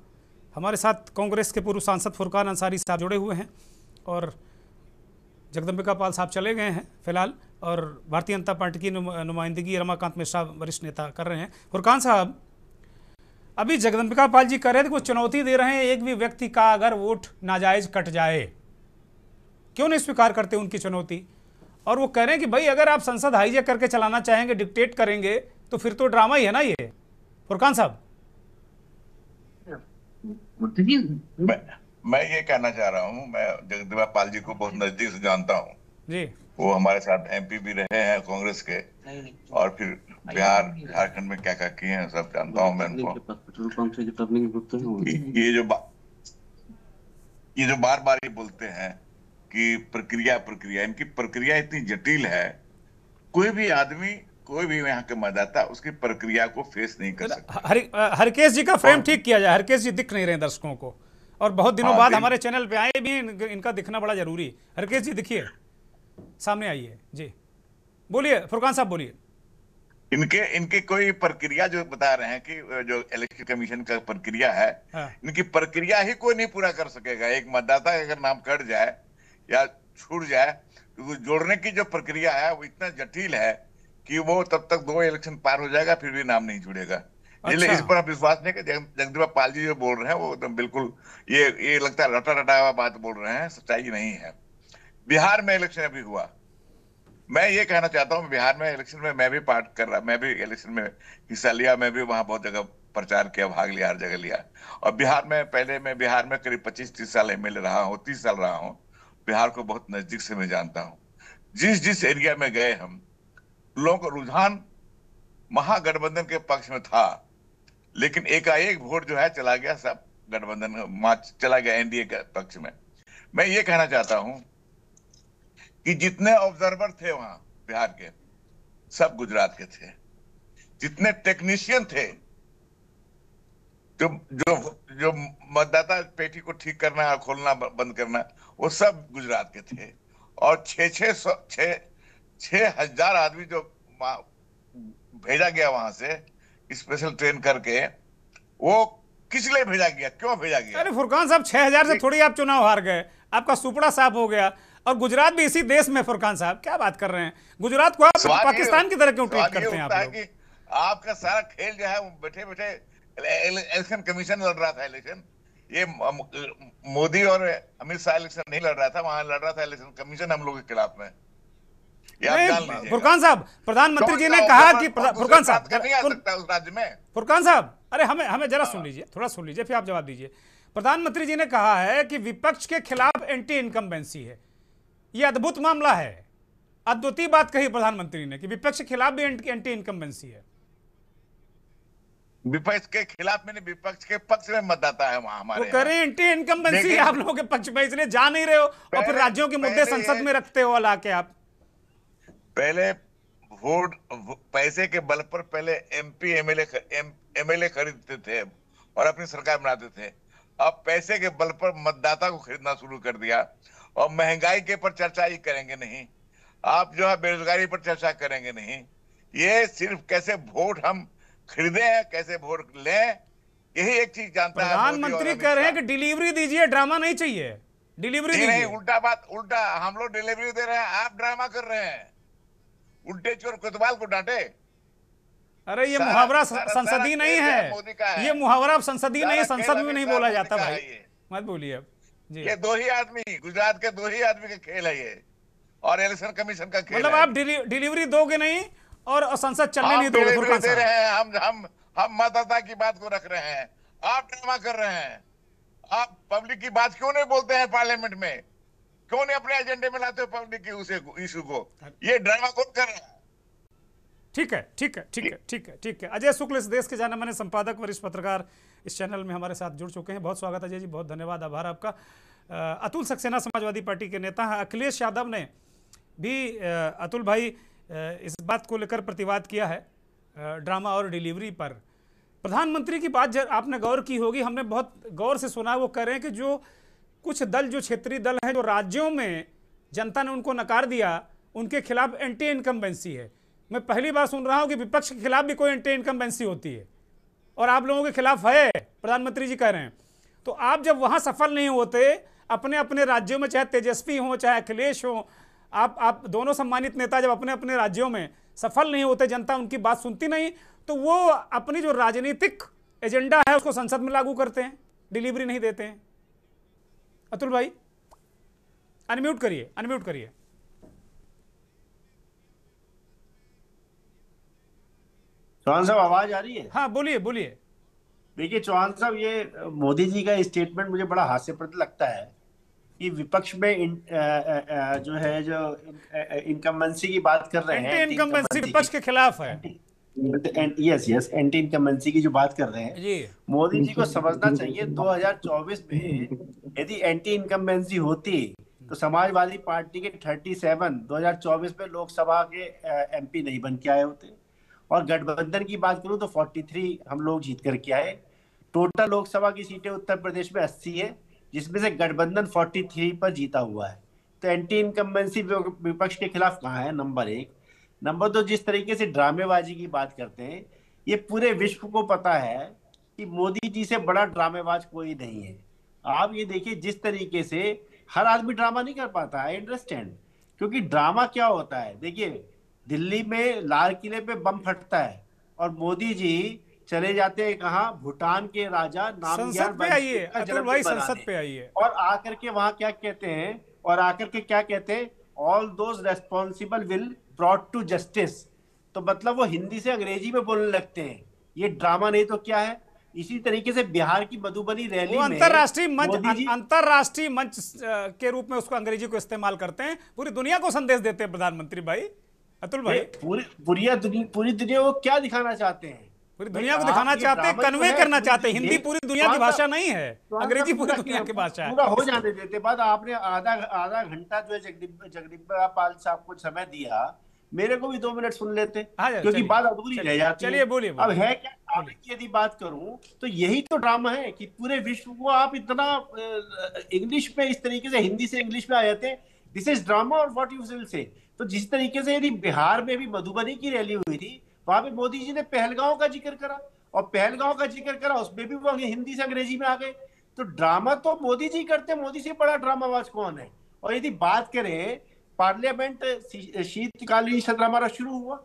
हमारे साथ कांग्रेस के पूर्व सांसद फुरकान अंसारी साहब जुड़े हुए हैं और जगदम्बिका पाल साहब चले गए हैं फिलहाल, और भारतीय जनता पार्टी की नुमाइंदगी रमाकांत मिश्रा वरिष्ठ नेता कर रहे हैं। फुरकान साहब, अभी जगदम्बिका पाल जी कह रहे थे कि वो चुनौती दे रहे हैं, एक भी व्यक्ति का अगर वोट नाजायज कट जाए, क्यों नहीं स्वीकार करते उनकी चुनौती? और वो कह रहे हैं कि भाई अगर आप संसद हाईजैक करके चलाना चाहेंगे, डिक्टेट करेंगे, तो फिर तो ड्रामा ही है ना ये। फुरकान साहब, मैं ये कहना चाह रहा हूँ, मैं जगदम्बिका पाल जी को बहुत नजदीक से जानता हूँ जी। वो हमारे साथ एमपी भी रहे हैं कांग्रेस के, और फिर बिहार झारखंड में क्या क्या किए हैं सब जानता हूँ मैं उनको। ये जो बार बार ये बोलते हैं कि प्रक्रिया, इनकी प्रक्रिया इतनी जटिल है, कोई भी आदमी, कोई भी यहाँ के मतदाता उसकी प्रक्रिया को फेस नहीं कर सकता। हरकेश जी का फ्रेम ठीक किया जाए। हरकेश जी दिख नहीं रहे दर्शकों को, और बहुत दिनों बाद हमारे चैनल पे आए भी, इनका दिखना बड़ा जरूरी। हरकेश जी दिखिए, सामने आइए जी, बोलिए फुरकान साहब, बोलिए। इनके कोई प्रक्रिया जो बता रहे हैं कि जो इलेक्शन कमीशन का प्रक्रिया है, इनकी प्रक्रिया ही कोई नहीं पूरा कर सकेगा। एक मतदाता अगर नाम कट जाए या छूट जाए तो जोड़ने की जो प्रक्रिया है वो इतना जटिल है कि वो तब तक 2 इलेक्शन पार हो जाएगा फिर भी नाम नहीं जुड़ेगा। इसलिए इस पर आप विश्वास नहीं कि जगदम्बिका पाल जी जो बोल रहे हैं वो एकदम बिल्कुल ये लगता है रटा हुआ बात बोल रहे हैं, सच्चाई नहीं है। बिहार में इलेक्शन अभी हुआ, मैं ये कहना चाहता हूँ, बिहार में इलेक्शन में मैं भी इलेक्शन में हिस्सा लिया, मैं भी वहां बहुत जगह प्रचार किया, भाग लिया, हर जगह लिया। और बिहार में पहले मैं बिहार में करीब 25-30 साल एमएलए रहा हूँ, 30 साल रहा हूँ। बिहार को बहुत नजदीक से मैं जानता हूँ। जिस एरिया में गए हम, लोगों का रुझान महागठबंधन के पक्ष में था, लेकिन एकाएक वोट जो है चला गया, सब गठबंधन चला गया एनडीए के पक्ष में। मैं ये कहना चाहता हूं कि जितने ऑब्जर्वर थे वहां बिहार के, सब गुजरात के थे। जितने टेक्नीशियन थे, जो मतदाता पेटी को ठीक करना और खोलना बंद करना, वो सब गुजरात के थे। और 6,000 आदमी जो भेजा गया वहां से स्पेशल ट्रेन करके, वो किस लिए भेजा गया, क्यों भेजा गया? अरे फुरकान साहब, 6,000 से थोड़ी आप चुनाव हार गए, आपका सुपड़ा साफ हो गया। और गुजरात भी इसी देश में। फुरकान साहब क्या बात कर रहे हैं? गुजरात को आप पाकिस्तान की तरह क्यों ट्रीट करते हैं आप लोग? आपका सारा खेल जो है वो बैठे बैठे इलेक्शन कमीशन लड़ रहा था इलेक्शन। ये मोदी और अमित शाह इलेक्शन नहीं लड़ रहा था, वहां लड़ रहा था इलेक्शन कमीशन हम लोग के खिलाफ में। फुरकान साहब, प्रधानमंत्री जी ने कहा कि फुरकान साहब नहीं आ सकता उस राज्य में। फुरकान साहब, अरे हमें जरा सुन लीजिए, थोड़ा सुन लीजिए, फिर आप जवाब दीजिए। प्रधानमंत्री जी ने कहा है कि विपक्ष के खिलाफ एंटी इनकम्बेंसी है। यह अद्भुत मामला है, अद्वितीय बात कही प्रधानमंत्री ने कि विपक्ष के खिलाफ भी एंटी इनकम्बेंसी है। विपक्ष के खिलाफ में नहीं, विपक्ष के पक्ष में मतदाता है वहां हमारे। वो कह रहे हैं एंटी इनकम्बेंसी आप लोगों के पक्ष में, इसलिए जा नहीं रहे हो और फिर राज्यों के मुद्दे संसद में रखते हो लाके आप। पहले वोट पैसे के बल पर पहले एमपी एमएलए खरीदते थे और अपनी सरकार बनाते थे। अब पैसे के बल पर मतदाता को खरीदना शुरू कर दिया और महंगाई के पर चर्चा ही करेंगे नहीं, आप जो है बेरोजगारी पर चर्चा करेंगे नहीं। ये सिर्फ कैसे वोट हम खरीदे हैं, कैसे वोट लें, यही एक चीज जानता है। प्रधानमंत्री कह रहे हैं कि डिलीवरी दीजिए, ड्रामा नहीं चाहिए, डिलीवरी दीजिए। नहीं, उल्टा बात, उल्टा हम लोग डिलीवरी दे रहे हैं, आप ड्रामा कर रहे हैं। उल्टे चोर कोतवाल को डांटे। अरे ये मुहावरा संसदीय नहीं है, ये मुहावरा संसदीय नहीं, संसद में नहीं बोला जाता भाई, मत बोलिए अब जी। ये दो ही आदमी, गुजरात के दो ही आदमी का खेल है ये, और इलेक्शन कमीशन का खेल। मतलब आप डिलीवरी दोगे नहीं और संसद चलने नहीं दोगे। डिलीवरी दे रहे हैं, हम मतदाता की बात को रख रहे हैं, आप ड्रामा कर रहे हैं। आप पब्लिक की बात क्यों नहीं बोलते हैं पार्लियामेंट में, क्यों नहीं अपने एजेंडे में लाते हो पब्लिक की उसे इशू को? ये ड्रामा कौन कर रहा है? ठीक है, ठीक है, ठीक है, ठीक है, ठीक है। अजय शुक्ल इस देश के जाने माने संपादक, वरिष्ठ पत्रकार, इस चैनल में हमारे साथ जुड़ चुके हैं। बहुत स्वागत अजय जी, बहुत धन्यवाद, आभार आपका। अतुल सक्सेना समाजवादी पार्टी के नेता हैं। अखिलेश यादव ने भी अतुल भाई इस बात को लेकर प्रतिवाद किया है ड्रामा और डिलीवरी पर। प्रधानमंत्री की बात आपने गौर की होगी, हमने बहुत गौर से सुना। वो कह रहे हैं कि जो कुछ दल, जो क्षेत्रीय दल हैं, जो राज्यों में जनता ने उनको नकार दिया, उनके खिलाफ एंटी इनकम्बेंसी है। मैं पहली बार सुन रहा हूं कि विपक्ष के खिलाफ भी कोई एंटी इनकम्बेंसी होती है और आप लोगों के खिलाफ है, प्रधानमंत्री जी कह रहे हैं। तो आप जब वहां सफल नहीं होते अपने अपने राज्यों में, चाहे तेजस्वी हो चाहे अखिलेश हो, आप दोनों सम्मानित नेता जब अपने अपने राज्यों में सफल नहीं होते, जनता उनकी बात सुनती नहीं, तो वो अपनी जो राजनीतिक एजेंडा है उसको संसद में लागू करते हैं, डिलीवरी नहीं देते हैं। अतुल भाई अनम्यूट करिए, अनम्यूट करिए। चौहान साहब आवाज आ रही है? हाँ बोलिए बोलिए। देखिए चौहान साहब, ये मोदी जी का स्टेटमेंट मुझे बड़ा हास्यप्रद लगता है कि विपक्ष में जो है जो इनकम्बेंसी की बात कर रहे हैं, एंटी इनकम्बेंसी विपक्ष के खिलाफ है। यस एंटी इनकम्बेंसी की जो बात कर रहे हैं जी, मोदी जी को समझना चाहिए 2024 में यदि एंटी इनकम्बेंसी होती तो समाजवादी पार्टी के 37 2024 में लोकसभा के एमपी नहीं बन के आए होते, और गठबंधन की बात करूं तो 43 हम लोग जीत करके आए। टोटल लोकसभा की सीटें उत्तर प्रदेश में 80 है, जिसमें से गठबंधन 43 पर जीता हुआ है। तो एंटी इनकम्बेंसी विपक्ष के खिलाफ कहाँ है? नंबर 1। नंबर 2, जिस तरीके से ड्रामेबाजी की बात करते हैं, ये पूरे विश्व को पता है कि मोदी जी से बड़ा ड्रामेबाज कोई नहीं है। आप ये देखिए जिस तरीके से हर आदमी ड्रामा नहीं कर पाता, आई अंडरस्टैंड, क्योंकि ड्रामा क्या होता है, देखिए दिल्ली में लाल किले पे बम फटता है और मोदी जी चले जाते हैं कहाँ? भूटान के राजा संसद पे आइए, अतुल भाई संसद पे आइए, और आकर के वहां क्या कहते हैं, और आकर के क्या कहते हैं? All those responsible will brought to justice. तो मतलब वो हिंदी से अंग्रेजी में बोलने लगते हैं। ये ड्रामा नहीं तो क्या है? इसी तरीके से बिहार की मधुबनी रैली में अंतरराष्ट्रीय मंच के रूप में उसको अंग्रेजी को इस्तेमाल करते हैं, पूरी दुनिया को संदेश देते हैं प्रधानमंत्री भाई। अतुल भाई पूरी दुनिया को क्या दिखाना चाहते हैं? पूरी दुनिया को दिखाना चाहते हैं, कन्वे करना चाहते हैं। हिंदी पूरी दुनिया की भाषा नहीं है, अंग्रेजी पूरी दुनिया की भाषा है। पूरा हो जाने देते बाद आपने आधा घंटा जो है जगदीप पाल साहब को समय दिया, मेरे को भी 2 मिनट सुन लेते, क्योंकि बात अधूरी रह जाती है। चलिए बोलिए। अब है क्या, टॉपिक की यदि बात करूं तो यही तो ड्रामा है कि पूरे विश्व को आप इतना इंग्लिश में, इस तरीके से हिंदी से इंग्लिश में आ जाते हैं। दिस इज ड्रामा और व्हाट यू विल से। तो जिस तरीके से यदि बिहार में भी मधुबनी की रैली हुई थी, वहां पे मोदी जी ने पहलगांव का जिक्र करा, और पहलगांव का जिक्र करा उसमें भी वो हिंदी से अंग्रेजी में आ गए। तो ड्रामा तो मोदी जी करते, मोदी से बड़ा ड्रामाबाज कौन है? और यदि बात करें पार्लियामेंट, शीतकालीन सत्र हमारा शुरू हुआ,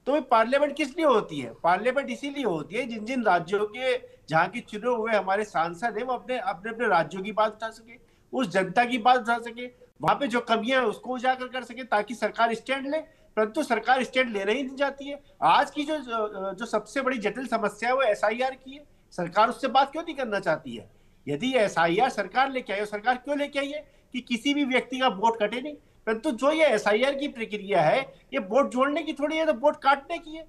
तो पार्लियामेंट किस लिए होती है? पार्लियामेंट इसीलिए होती है जिन जिन राज्यों के जहाँ के चुने हुए हमारे सांसद हैं वो अपने अपने राज्यों की बात उठा सके, उस जनता की बात उठा सके, वहां पे जो कमियां है उसको उजागर कर सके, ताकि सरकार स्टैंड ले। परंतु सरकार स्टैंड ले रही नहीं जाती है। आज की जो सबसे बड़ी जटिल समस्या है वो SIR की है। सरकार उससे बात क्यों नहीं करना चाहती है? यदि SIR सरकार लेके आई, सरकार क्यों लेके आई है? कि किसी भी व्यक्ति का वोट कटे नहीं। परंतु जो ये SIR की प्रक्रिया है, ये वोट जोड़ने की थोड़ी है, तो वोट काटने की है।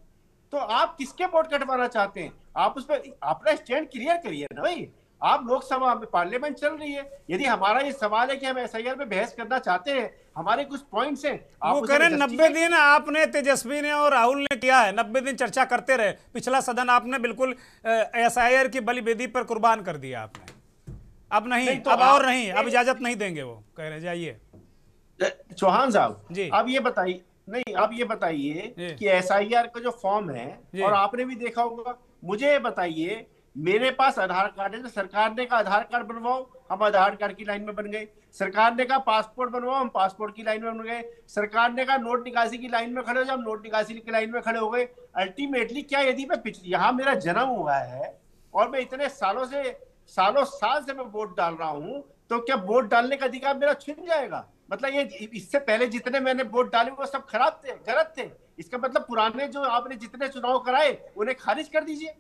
तो आप किसके वोट कटवाना चाहते हैं? आप उस पर अपना स्टैंड क्लियर करिए ना भाई। आप लोकसभा में, पार्लियामेंट चल रही है, यदि हमारा ये सवाल है कि हम एसआईआर में बहस करना चाहते हैं, हमारे कुछ पॉइंट्स हैं, वो कह रहे 90 दिन आपने, तेजस्वी ने और राहुल ने किया है, 90 दिन चर्चा करते रहे, पिछला सदन आपने बिल्कुल एसआईआर की बलि वेदी पर कुर्बान कर दिया आपने। अब नहीं, तो अब और नहीं, अब इजाजत नहीं देंगे, वो कह रहे। जाइए चौहान साहब जी, अब ये बताइए, नहीं आप ये बताइए कि एसआईआर का जो फॉर्म है, और आपने भी देखा होगा, मुझे बताइए, मेरे पास आधार कार्ड है, तो सरकार ने कहा आधार कार्ड बनवाओ, हम आधार कार्ड की लाइन में बन गए। सरकार ने कहा पासपोर्ट बनवाओ, हम पासपोर्ट की लाइन में बन गए। सरकार ने कहा नोट निकासी की लाइन में खड़े हो जाओ, हम नोट निकासी की लाइन में खड़े हो गए। अल्टीमेटली क्या, यदि मैं यहाँ मेरा जन्म हुआ है और मैं इतने सालों साल से मैं वोट डाल रहा हूँ, तो क्या वोट डालने का अधिकार मेरा छिन जाएगा? मतलब ये, इससे पहले जितने मैंने वोट डाले वो सब खराब थे, गलत थे। इसका मतलब पुराने जो आपने जितने चुनाव कराए उन्हें खारिज कर दीजिए।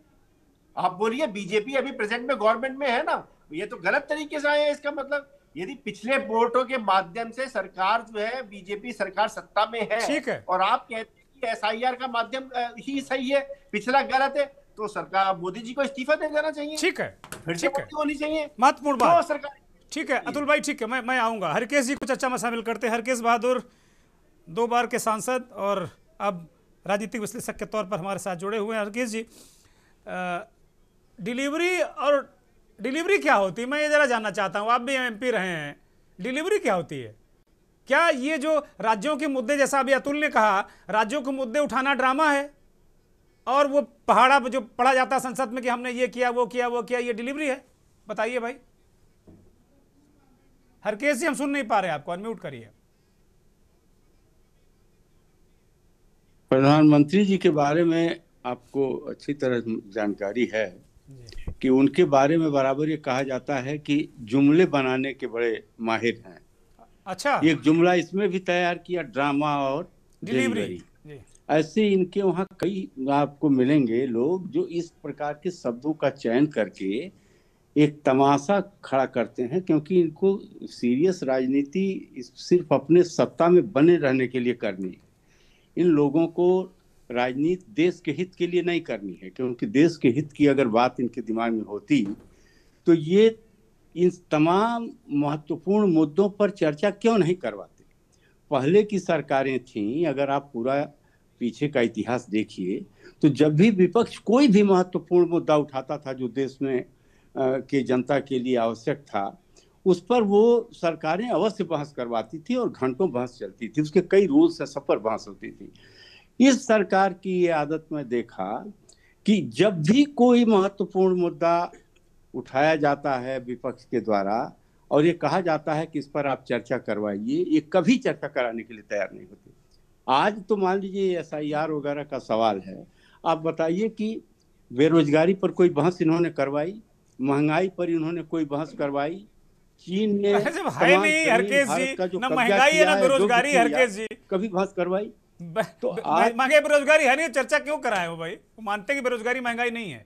आप बोलिए बीजेपी अभी प्रेजेंट में गवर्नमेंट में है ना, ये तो गलत तरीके से आए हैं। इसका मतलब यदि पिछले वोटों के माध्यम से सरकार जो है, बीजेपी सरकार सत्ता में है, और आप कहते हैं कि एसआईआर का माध्यम ही सही है, पिछला गलत है, तो सरकार मोदी जी को इस्तीफा दे देना चाहिए। ठीक है, ठीक है, होनी चाहिए महत्वपूर्ण बात। सरकार, ठीक है अतुल भाई, ठीक है, मैं आऊंगा। हरकेश जी को चर्चा में शामिल करते हैं। हरकेश बहादुर 2 बार के सांसद और अब राजनीतिक विश्लेषक के तौर पर हमारे साथ जुड़े हुए हैं। हरकेश जी, डिलीवरी क्या होती है, मैं ये जरा जानना चाहता हूँ। आप भी एमपी रहे हैं, डिलीवरी क्या होती है? क्या ये जो राज्यों के मुद्दे, जैसा अभी अतुल ने कहा, राज्यों के मुद्दे उठाना ड्रामा है, और वो पहाड़ा जो पढ़ा जाता है संसद में कि हमने ये किया वो किया, ये डिलीवरी है? बताइए भाई। हरकेश जी, हम सुन नहीं पा रहे, आपको अनम्यूट करिए। प्रधानमंत्री जी के बारे में आपको अच्छी तरह जानकारी है कि उनके बारे में बराबर ये कहा जाता है कि जुमले बनाने के बड़े माहिर हैं। अच्छा, एक जुमला इसमें भी तैयार किया, ड्रामा और डिलीवरी। ऐसे इनके वहाँ कई आपको मिलेंगे लोग जो इस प्रकार के शब्दों का चयन करके एक तमाशा खड़ा करते हैं, क्योंकि इनको सीरियस राजनीति सिर्फ अपने सत्ता में बने रहने के लिए करनी है। इन लोगों को राजनीति देश के हित के लिए नहीं करनी है, क्योंकि देश के हित की अगर बात इनके दिमाग में होती तो ये इन तमाम महत्वपूर्ण मुद्दों पर चर्चा क्यों नहीं करवाते। पहले की सरकारें थीं, अगर आप पूरा पीछे का इतिहास देखिए, तो जब भी विपक्ष कोई भी महत्वपूर्ण मुद्दा उठाता था जो देश में के जनता के लिए आवश्यक था, उस पर वो सरकारें अवश्य बहस करवाती थी और घंटों बहस चलती थी, उसके कई रूल्स हैं, सब पर बहस होती थी। इस सरकार की ये आदत में देखा कि जब भी कोई महत्वपूर्ण मुद्दा उठाया जाता है विपक्ष के द्वारा और ये कहा जाता है कि इस पर आप चर्चा करवाइए, ये कभी चर्चा कराने के लिए तैयार नहीं होते। आज तो मान लीजिए एसआईआर वगैरह का सवाल है, आप बताइए कि बेरोजगारी पर कोई बहस इन्होंने करवाई? महंगाई पर इन्होंने कोई बहस करवाई? चीन ने है नहीं हरकेश जी, ना महंगाई है ना बेरोजगारी, हरकेश जी कभी बहस करवाई? तो महंगाई बेरोजगारी है नहीं, चर्चा क्यों कराए हो भाई? वो मानते कि बेरोजगारी महंगाई नहीं है।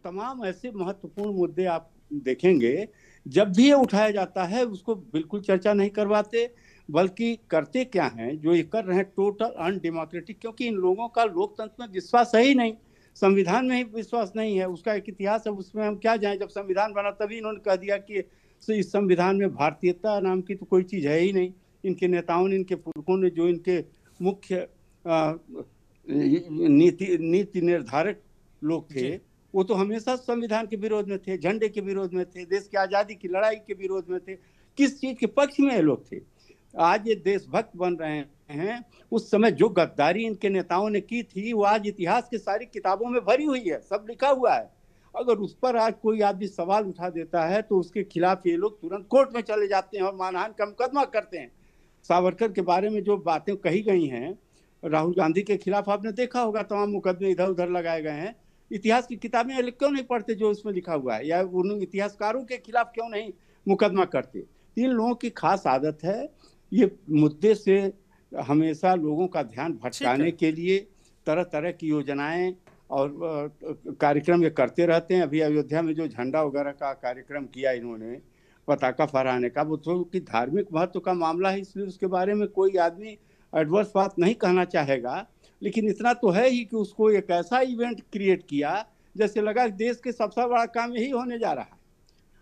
तमाम ऐसे महत्वपूर्ण मुद्दे आप देखेंगे, जब भी ये उठाया जाता है उसको बिल्कुल चर्चा नहीं करवाते, बल्कि करते क्या हैं, जो ये कर रहे हैं टोटल अनडेमोक्रेटिक, क्योंकि इन लोगों का लोकतंत्र में विश्वास है ही नहीं, संविधान में ही विश्वास नहीं है। उसका एक इतिहास है, उसमें हम क्या जाएं। जब संविधान बना तभी इन्होंने कह दिया कि इस संविधान में भारतीयता नाम की तो कोई चीज़ है ही नहीं। इनके नेताओं ने, इनके पुरखों ने, जो इनके मुख्य नीति निर्धारक लोग थे, वो तो हमेशा संविधान के विरोध में थे, झंडे के विरोध में थे, देश की आज़ादी की लड़ाई के विरोध में थे। किस चीज़ के पक्ष में ये लोग थे? आज ये देशभक्त बन रहे हैं, उस समय जो गद्दारी इनके नेताओं ने की थी वो आज इतिहास की सारी किताबों में भरी हुई है, सब लिखा हुआ है। अगर उस पर आज कोई आदमी सवाल उठा देता है तो उसके खिलाफ ये लोग तुरंत कोर्ट में चले जाते हैं और मानहानि का मुकदमा करते हैं। सावरकर के बारे में जो बातें कही गई हैं, राहुल गांधी के खिलाफ आपने देखा होगा, तमाम मुकदमे इधर उधर लगाए गए हैं। इतिहास की किताबें क्यों नहीं पढ़ते जो उसमें लिखा हुआ है, या उन इतिहासकारों के खिलाफ क्यों नहीं मुकदमा करते? इन लोगों की खास आदत है ये मुद्दे से हमेशा लोगों का ध्यान भटकाने के लिए तरह तरह की योजनाएं और कार्यक्रम ये करते रहते हैं। अभी अयोध्या में जो झंडा वगैरह का कार्यक्रम किया इन्होंने, पताका फहराने का, वो तो कि धार्मिक महत्व का मामला है, इसलिए उसके बारे में कोई आदमी एडवर्स बात नहीं कहना चाहेगा। लेकिन इतना तो है ही कि उसको एक ऐसा इवेंट क्रिएट किया जैसे लगा देश के सबसे बड़ा काम यही होने जा रहा है।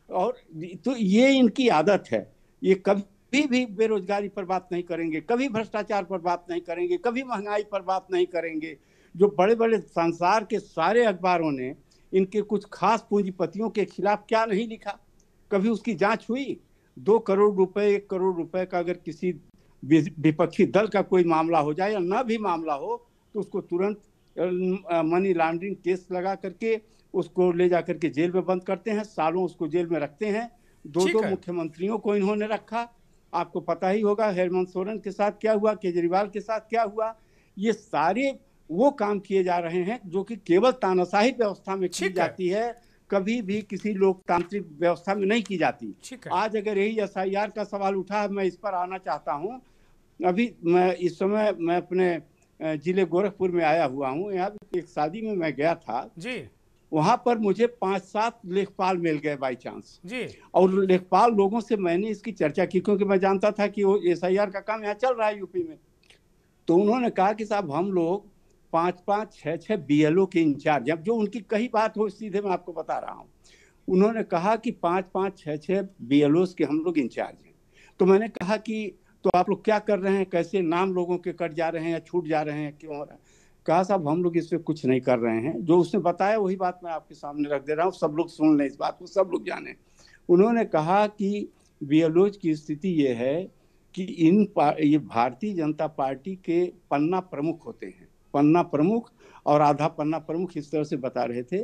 और तो ये इनकी आदत है, ये कभी भी बेरोजगारी पर बात नहीं करेंगे, कभी भ्रष्टाचार पर बात नहीं करेंगे, कभी महंगाई पर बात नहीं करेंगे। जो बड़े बड़े संसार के सारे अखबारों ने इनके कुछ खास पूंजीपतियों के खिलाफ क्या नहीं लिखा, कभी उसकी जांच हुई? 2 करोड़ रुपए 1 करोड़ रुपए का अगर किसी विपक्षी दल का कोई मामला हो जाए या ना भी मामला हो तो उसको तुरंत मनी लॉन्ड्रिंग केस लगा करके उसको ले जा करके जेल में बंद करते हैं, सालों उसको जेल में रखते हैं। 2 मुख्यमंत्रियों को इन्होंने रखा, आपको पता ही होगा हेमंत सोरेन के साथ क्या हुआ, केजरीवाल के साथ क्या हुआ। ये सारे वो काम किए जा रहे हैं जो कि केवल तानाशाही व्यवस्था में की जाती है, कभी भी किसी लोकतांत्रिक व्यवस्था में नहीं की जाती। आज अगर यही एसआईआर का सवाल उठा है, मैं इस पर आना चाहता हूँ। अभी मैं इस समय मैं अपने जिले गोरखपुर में आया हुआ हूँ, यहाँ एक शादी में मैं गया था जी, वहां पर मुझे 5-7 लेखपाल मिल गए बाई चांस जी। और लेखपाल लोगों से मैंने इसकी चर्चा की क्योंकि मैं जानता था कि वो एसआईआर का काम यहाँ चल रहा है यूपी में। तो उन्होंने कहा कि साहब हम लोग 5-5, 6-6 बीएलओ के इंचार्ज, अब जो उनकी कही बात हो सीधे मैं आपको बता रहा हूँ, उन्होंने कहा कि 5-5, 6-6 बीएलओ के हम लोग इंचार्ज हैं। तो मैंने कहा कि तो आप लोग क्या कर रहे हैं, कैसे नाम लोगों के कट जा रहे हैं या छूट जा रहे हैं, क्यों हो रहा है? कहा साहब हम लोग इसमें कुछ नहीं कर रहे हैं, जो उसने बताया वही बात मैं आपके सामने रख दे रहा हूँ, सब लोग सुन लें इस बात को, सब लोग जाने। उन्होंने कहा कि बीएलओ की स्थिति ये है कि ये भारतीय जनता पार्टी के पन्ना प्रमुख होते हैं, पन्ना प्रमुख और आधा पन्ना प्रमुख, इस तरह से बता रहे थे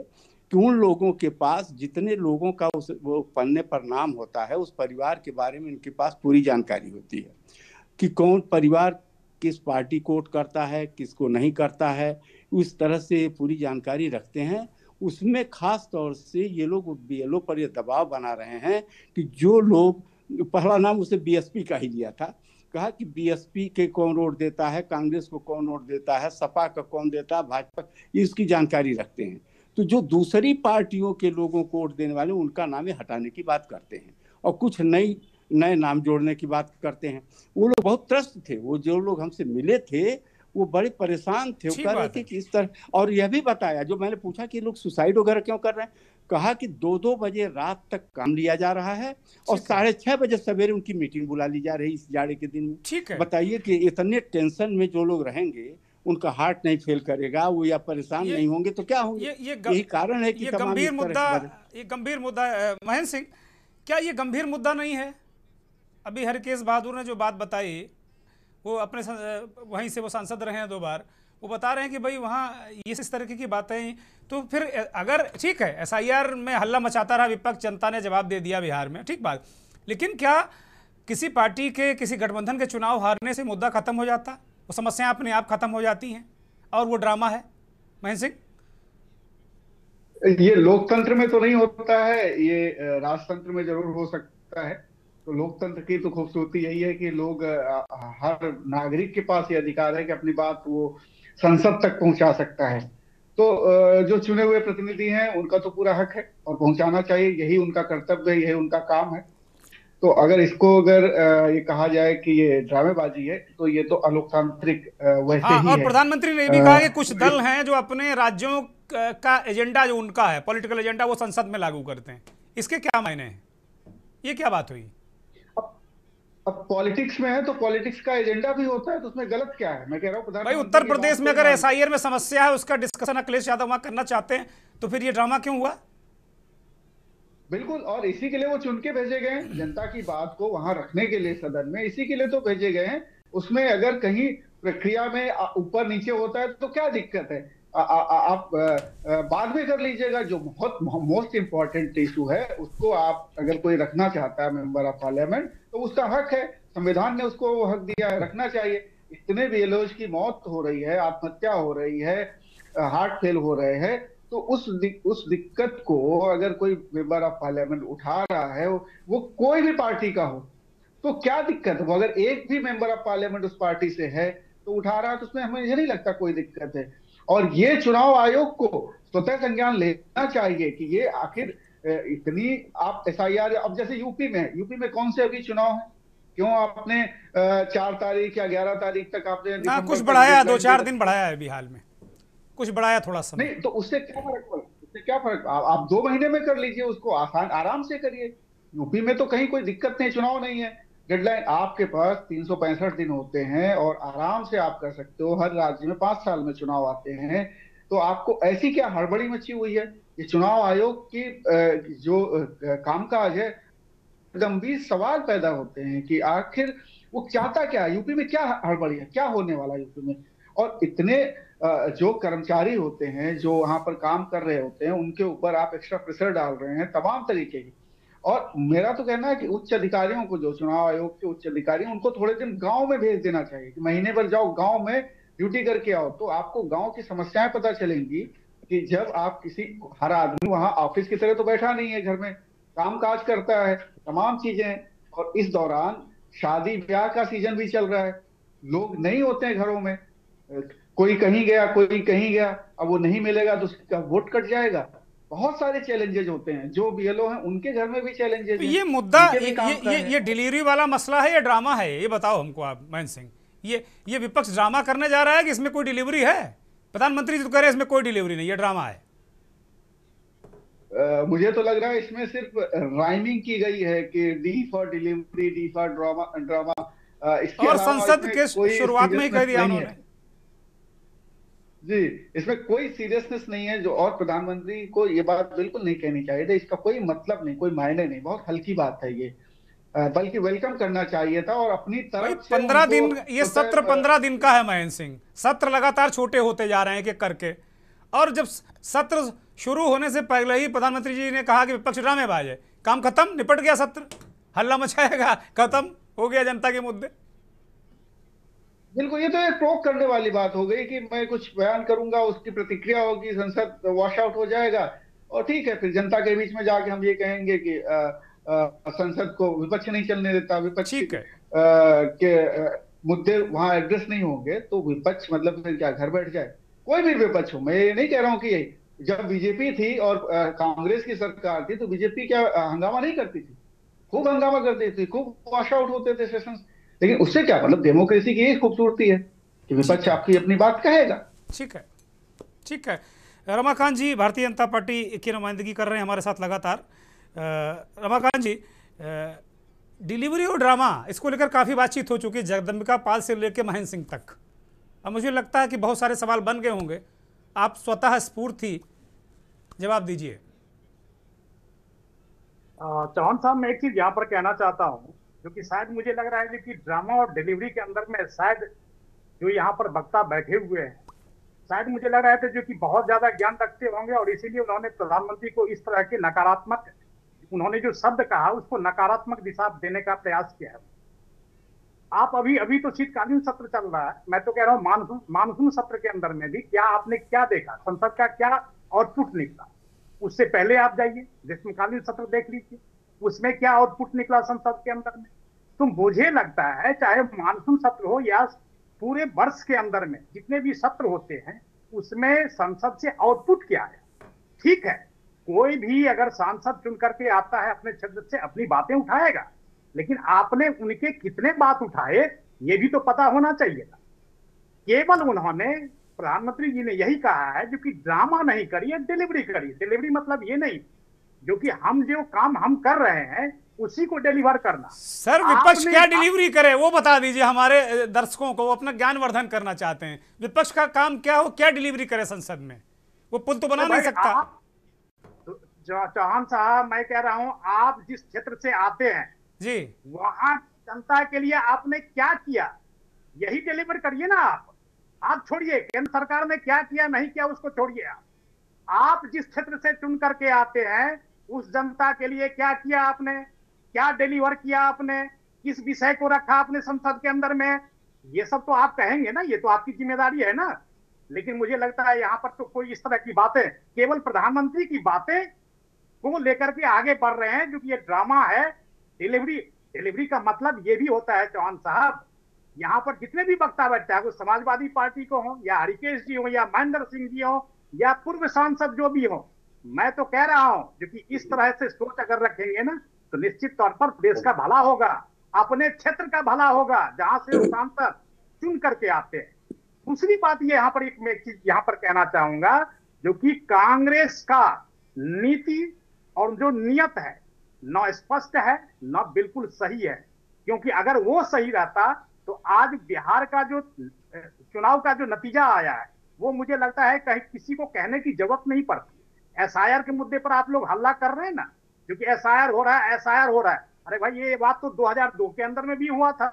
कि उन लोगों के पास जितने लोगों का वो पन्ने पर नाम होता है उस परिवार के बारे में इनके पास पूरी जानकारी होती है कि कौन परिवार किस पार्टी को वोट करता है, किसको नहीं करता है, उस तरह से पूरी जानकारी रखते हैं। उसमें खास तौर से ये लोग बीएलओ पर ये दबाव बना रहे हैं कि जो लोग, पहला नाम उसे बीएसपी का ही लिया था, कहा कि बीएसपी के कौन वोट देता है, कांग्रेस को कौन वोट देता है, सपा का कौन देता है, भाजपा, इसकी जानकारी रखते हैं। तो जो दूसरी पार्टियों के लोगों को वोट देने वाले उनका नाम हटाने की बात करते हैं और कुछ नए नाम जोड़ने की बात करते हैं। वो लोग बहुत त्रस्त थे, वो जो लोग हमसे मिले थे वो बड़े परेशान थे, वो कह रहे थे कि इस तरह। और यह भी बताया, जो मैंने पूछा कि लोग सुसाइड वगैरह क्यों कर रहे हैं, कहा कि 2-2 बजे रात तक काम लिया जा रहा है और 6:30 बजे सवेरे उनकी मीटिंग बुला ली जा रही इस जाड़े के दिन में। बताइए कि इतने टेंशन में जो लोग रहेंगे उनका हार्ट नहीं फेल करेगा, वो या परेशान नहीं होंगे तो क्या होंगे? यही कारण है कि ये गंभीर मुद्दा महेंद्र सिंह, क्या ये गंभीर मुद्दा नहीं है? अभी हरकेश बहादुर ने जो बात बताई, वो अपने वहीं से वो सांसद रहे हैं 2 बार, वो बता रहे हैं कि भाई वहाँ ये इस तरह की बातें, तो फिर अगर ठीक है एसआईआर में हल्ला मचाता रहा विपक्ष, जनता ने जवाब दे दिया बिहार में, ठीक बात, लेकिन क्या किसी पार्टी के किसी गठबंधन के चुनाव हारने से मुद्दा खत्म हो जाता, वो समस्याएं अपने आप खत्म हो जाती हैं और वो ड्रामा है? महेंद्र सिंह, ये लोकतंत्र में तो नहीं होता है, ये राजतंत्र में जरूर हो सकता है। तो लोकतंत्र की तो खूबसूरती यही है कि लोग, हर नागरिक के पास ये अधिकार है कि अपनी बात वो संसद तक पहुंचा सकता है। तो जो चुने हुए प्रतिनिधि हैं उनका तो पूरा हक है और पहुंचाना चाहिए, यही उनका कर्तव्य है, यही उनका काम है। तो अगर इसको ये कहा जाए कि ये ड्रामेबाजी है तो ये तो अलोकतांत्रिक वैसे ही और है। प्रधानमंत्री ने भी कहा कि कुछ दल हैं जो अपने राज्यों का एजेंडा, जो उनका है पॉलिटिकल एजेंडा, वो संसद में लागू करते हैं। इसके क्या मायने हैं? ये क्या बात हुई? अब पॉलिटिक्स में है तो पॉलिटिक्स का एजेंडा भी होता है, तो उसमें गलत क्या है? मैं कह रहा हूँ भाई उत्तर प्रदेश में अगर एसआईआर में समस्या है, उसका डिस्कशन अखिलेश यादव वहां करना चाहते हैं, तो फिर ये ड्रामा क्यों हुआ? बिल्कुल, और इसी के लिए वो चुन के भेजे गए हैं, जनता की बात को वहां रखने के लिए सदन में, इसी के लिए तो भेजे गए हैं। उसमें अगर कहीं प्रक्रिया में ऊपर नीचे होता है तो क्या दिक्कत है? आप बाद में कर लीजिएगा। जो बहुत मोस्ट इंपॉर्टेंट इशू है उसको आप अगर कोई रखना चाहता है मेंबर ऑफ पार्लियामेंट, तो उसका हक है, संविधान ने उसको वो हक दिया है, रखना चाहिए। इतने बीएलओज की मौत हो रही है, आत्महत्या हो रही है, हार्ट फेल हो रहे हैं, तो उस दिक्कत को अगर कोई मेंबर ऑफ पार्लियामेंट उठा रहा है, वो कोई भी पार्टी का हो, तो क्या दिक्कत है? वो अगर एक भी मेंबर ऑफ पार्लियामेंट उस पार्टी से है तो उठा रहा है, तो उसमें हमें ये नहीं लगता कोई दिक्कत है। और ये चुनाव आयोग को स्वतः संज्ञान लेना चाहिए कि ये आखिर इतनी आप एसआईआर, अब जैसे यूपी में कौन से अभी चुनाव है? क्यों आपने 4 तारीख या 11 तारीख तक आपने ना कुछ बढ़ाया, 2-4 दिन बढ़ाया है बिहार में, कुछ बढ़ाया थोड़ा समय। नहीं तो उससे क्या फर्क पड़ा, उससे क्या फर्क, आप 2 महीने में कर लीजिए उसको, आसान आराम से करिए। यूपी में तो कहीं कोई दिक्कत नहीं, चुनाव नहीं है, डेडलाइन आपके पास 365 दिन होते हैं और आराम से आप कर सकते हो। हर राज्य में 5 साल में चुनाव आते हैं, तो आपको ऐसी क्या हड़बड़ी मची हुई है? ये चुनाव आयोग की जो कामकाज है, गंभीर सवाल पैदा होते हैं कि आखिर वो चाहता क्या है, यूपी में क्या हड़बड़ी है, क्या होने वाला है यूपी में। और इतने जो कर्मचारी होते हैं जो वहां पर काम कर रहे होते हैं, उनके ऊपर आप एक्स्ट्रा प्रेशर डाल रहे हैं तमाम तरीके की। और मेरा तो कहना है कि उच्च अधिकारियों को, जो चुनाव आयोग के उच्च अधिकारी, उनको थोड़े दिन गांव में भेज देना चाहिए कि महीने भर जाओ गांव में ड्यूटी करके आओ, तो आपको गांव की समस्याएं पता चलेंगी कि जब आप हर आदमी वहां ऑफिस की तरह तो बैठा नहीं है, घर में काम काज करता है, तमाम चीजें। और इस दौरान शादी ब्याह का सीजन भी चल रहा है, लोग नहीं होते हैं घरों में, कोई कहीं गया कोई कहीं गया, अब वो नहीं मिलेगा तो उसका वोट कट जाएगा। बहुत सारे चैलेंजेस होते हैं, जो बीएलओ हैं उनके घर में भी चैलेंजेस हैं। ये मुद्दा ये डिलीवरी वाला मसला है या ड्रामा है, ये बताओ हमको आप महेंद्र सिंह। ये विपक्ष ड्रामा करने जा रहा है कि इसमें कोई डिलीवरी है? प्रधानमंत्री जी तो कह रहे हैं इसमें कोई डिलीवरी नहीं, ये ड्रामा है। मुझे तो लग रहा है इसमें सिर्फ राइमिंग की गई है कि D for delivery, D for drama. और संसद के शुरुआत में ही कह दिया उन्होंने जी, इसमें कोई सीरियसनेस नहीं है। जो और प्रधानमंत्री को ये बात बिल्कुल नहीं कहनी चाहिए थी, इसका कोई मतलब नहीं, कोई मायने नहीं, बहुत हल्की बात है ये, बल्कि वेलकम करना चाहिए था। और अपनी तरफ से 15 दिन, ये सत्र 15 दिन का है महेंद्र सिंह, सत्र लगातार छोटे होते जा रहे हैं एक करके। और जब सत्र शुरू होने से पहले ही प्रधानमंत्री जी ने कहा कि विपक्ष ड्रामेबाज है, काम खत्म, निपट गया सत्र, हल्ला मचाएगा, खत्म हो गया जनता के मुद्दे। बिल्कुल, ये तो एक प्रोक करने वाली बात हो गई कि मैं कुछ बयान करूंगा, उसकी प्रतिक्रिया होगी, संसद वॉश आउट हो जाएगा और ठीक है, फिर जनता के बीच में जाके हम ये कहेंगे कि संसद को विपक्ष नहीं चलने देता, विपक्ष के मुद्दे वहां एड्रेस नहीं होंगे, तो विपक्ष मतलब फिर क्या घर बैठ जाए? कोई भी विपक्ष हो, मैं ये नहीं कह रहा हूँ कि यही, जब बीजेपी थी और कांग्रेस की सरकार थी तो बीजेपी क्या हंगामा नहीं करती थी? खूब हंगामा करती थी, खूब वॉश आउट होते थे सेशंस। लेकिन उससे क्या मतलब, डेमोक्रेसी की यही खूबसूरती है कि विपक्ष आपकी अपनी बात कहेगा। ठीक है, ठीक है। रमाकांत जी भारतीय जनता पार्टी की नुमाइंदगी कर रहे हैं हमारे साथ लगातार। रमाकांत जी, डिलीवरी और ड्रामा, इसको लेकर काफ़ी बातचीत हो चुकी है, जगदम्बिका पाल से लेकर महेंद्र सिंह तक। अब मुझे लगता है कि बहुत सारे सवाल बन गए होंगे, आप स्वतः स्फूर्त ही जवाब दीजिए। चौहान साहब, मैं एक चीज यहाँ पर कहना चाहता हूँ, जो कि शायद मुझे लग रहा है कि ड्रामा और डिलीवरी के अंदर में शायद जो यहाँ पर वक्ता बैठे हुए हैं, शायद मुझे लग रहा है जो कि बहुत ज्यादा ज्ञान रखते होंगे और इसीलिए उन्होंने प्रधानमंत्री को इस तरह के नकारात्मक, उन्होंने जो शब्द कहा उसको नकारात्मक दिशा देने का प्रयास किया है। आप अभी तो शीतकालीन सत्र चल रहा है, मैं तो कह रहा हूँ मानसून सत्र के अंदर में भी क्या आपने क्या देखा, संसद का क्या आउटपुट निकला? उससे पहले आप जाइए, ग्रीष्मकालीन सत्र देख लीजिए, उसमें क्या आउटपुट निकला संसद के अंदर में। तो मुझे लगता है चाहे मानसून सत्र हो या पूरे वर्ष के अंदर में जितने भी सत्र होते हैं, उसमें संसद से आउटपुट क्या है। ठीक है, कोई भी अगर सांसद चुन करके आता है अपने क्षेत्र से अपनी बातें उठाएगा, लेकिन आपने उनके कितने बात उठाए ये भी तो पता होना चाहिए था। केवल उन्होंने, प्रधानमंत्री जी ने यही कहा है जो कि ड्रामा नहीं करिए, डिलीवरी करिए। डिलीवरी मतलब ये नहीं जो कि हम जो काम हम कर रहे हैं उसी को डिलीवर करना। सर विपक्ष क्या डिलीवरी करे वो बता दीजिए हमारे दर्शकों को, वो अपना ज्ञानवर्धन करना चाहते हैं। विपक्ष का काम क्या हो, क्या डिलीवरी करे संसद में? वो पुल तो बना नहीं सकता। चौहान साहब, मैं कह रहा हूं आप जिस क्षेत्र से आते हैं जी, वहां जनता के लिए आपने क्या किया यही डिलीवर करिए ना। आप छोड़िए केंद्र सरकार ने क्या किया नहीं किया उसको छोड़िए, आप जिस क्षेत्र से चुन करके आते हैं उस जनता के लिए क्या किया आपने, क्या डिलीवर किया आपने, किस विषय को रखा आपने संसद के अंदर में, ये सब तो आप कहेंगे ना, ये तो आपकी जिम्मेदारी है ना। लेकिन मुझे लगता है यहाँ पर तो कोई इस तरह की बातें, केवल प्रधानमंत्री की बातें को लेकर के आगे बढ़ रहे हैं जो कि ये ड्रामा है। डिलीवरी का मतलब ये भी होता है चौहान साहब, यहाँ पर जितने भी वक्ता बैठते हैं, समाजवादी पार्टी को हो या हरिकेश जी हो या महेंद्र सिंह जी हो या पूर्व सांसद जो भी हो, मैं तो कह रहा हूं जो कि इस तरह से सोच अगर रखेंगे ना तो निश्चित तौर पर देश का भला होगा। अपने क्षेत्र का भला होगा जहां से वो सांसद चुन करके आते हैं। दूसरी बात ये यहाँ पर मैं एक चीज यहाँ पर कहना चाहूंगा, जो कि कांग्रेस का नीति और जो नियत है न स्पष्ट है न बिल्कुल सही है, क्योंकि अगर वो सही रहता तो आज बिहार का जो चुनाव का जो नतीजा आया है वो मुझे लगता है कहीं किसी को कहने की जरूरत नहीं पड़ती। एसआईआर के मुद्दे पर आप लोग हल्ला कर रहे हैं ना, क्योंकि एसआईआर हो रहा है, एसआईआर हो रहा है। अरे भाई ये बात तो 2002 के अंदर में भी हुआ था,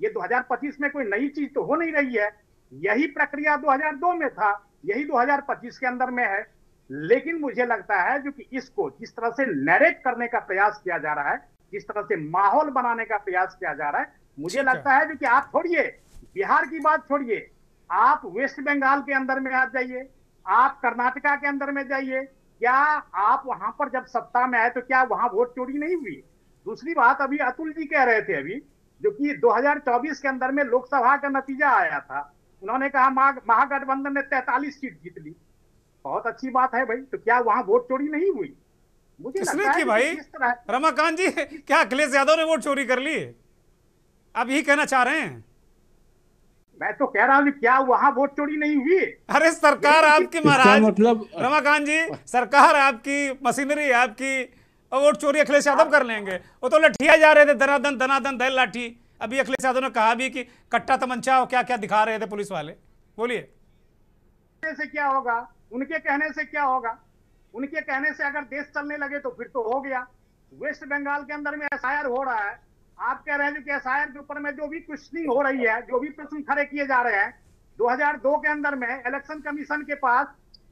ये 2025 में कोई नई चीज तो हो नहीं रही है। यही प्रक्रिया 2002 में था, यही 2025 के अंदर में है। लेकिन मुझे लगता है जो कि इसको जिस तरह से नैरेट करने का प्रयास किया जा रहा है, जिस तरह से माहौल बनाने का प्रयास किया जा रहा है, मुझे लगता है जो कि आप छोड़िए बिहार की बात, छोड़िए आप वेस्ट बंगाल के अंदर में आ जाइए, आप कर्नाटका के अंदर में जाइए, क्या आप वहां पर जब सत्ता में आए तो क्या वहां वोट चोरी नहीं हुई? दूसरी बात अभी अतुल जी कह रहे थे अभी, जो कि 2024 के अंदर में लोकसभा का नतीजा आया था, उन्होंने कहा महागठबंधन ने 43 सीट जीत ली। बहुत अच्छी बात है भाई, तो क्या वहां वोट चोरी नहीं हुई? मुझे किसने की भाई? रमाकांत जी, क्या अखिलेश यादव ने वोट चोरी कर ली? आप यही कहना चाह रहे हैं? मैं तो कह रहा हूं क्या वहां वोट चोरी नहीं हुई? अरे सरकार आपकी महाराज, मतलब रमाकांत जी सरकार आपकी, मशीनरी आपकी, और वोट चोरी अखिलेश यादव कर लेंगे? वो तो लठिया जा रहे थे, दनादन दनादन दल लाठी। अभी अखिलेश यादव ने कहा भी कि कट्टा तमंचा क्या क्या दिखा रहे थे पुलिस वाले। बोलिए से क्या होगा? उनके कहने से क्या होगा? उनके कहने से अगर देश चलने लगे तो फिर तो हो गया। वेस्ट बंगाल के अंदर में एसआईआर हो रहा है, आप कह रहे हैं कि एसआईआर के ऊपर में जो भी क्वेश्चनिंग हो रही है, जो भी प्रश्न खड़े किए जा रहे हैं, 2002 के अंदर में इलेक्शन कमीशन के पास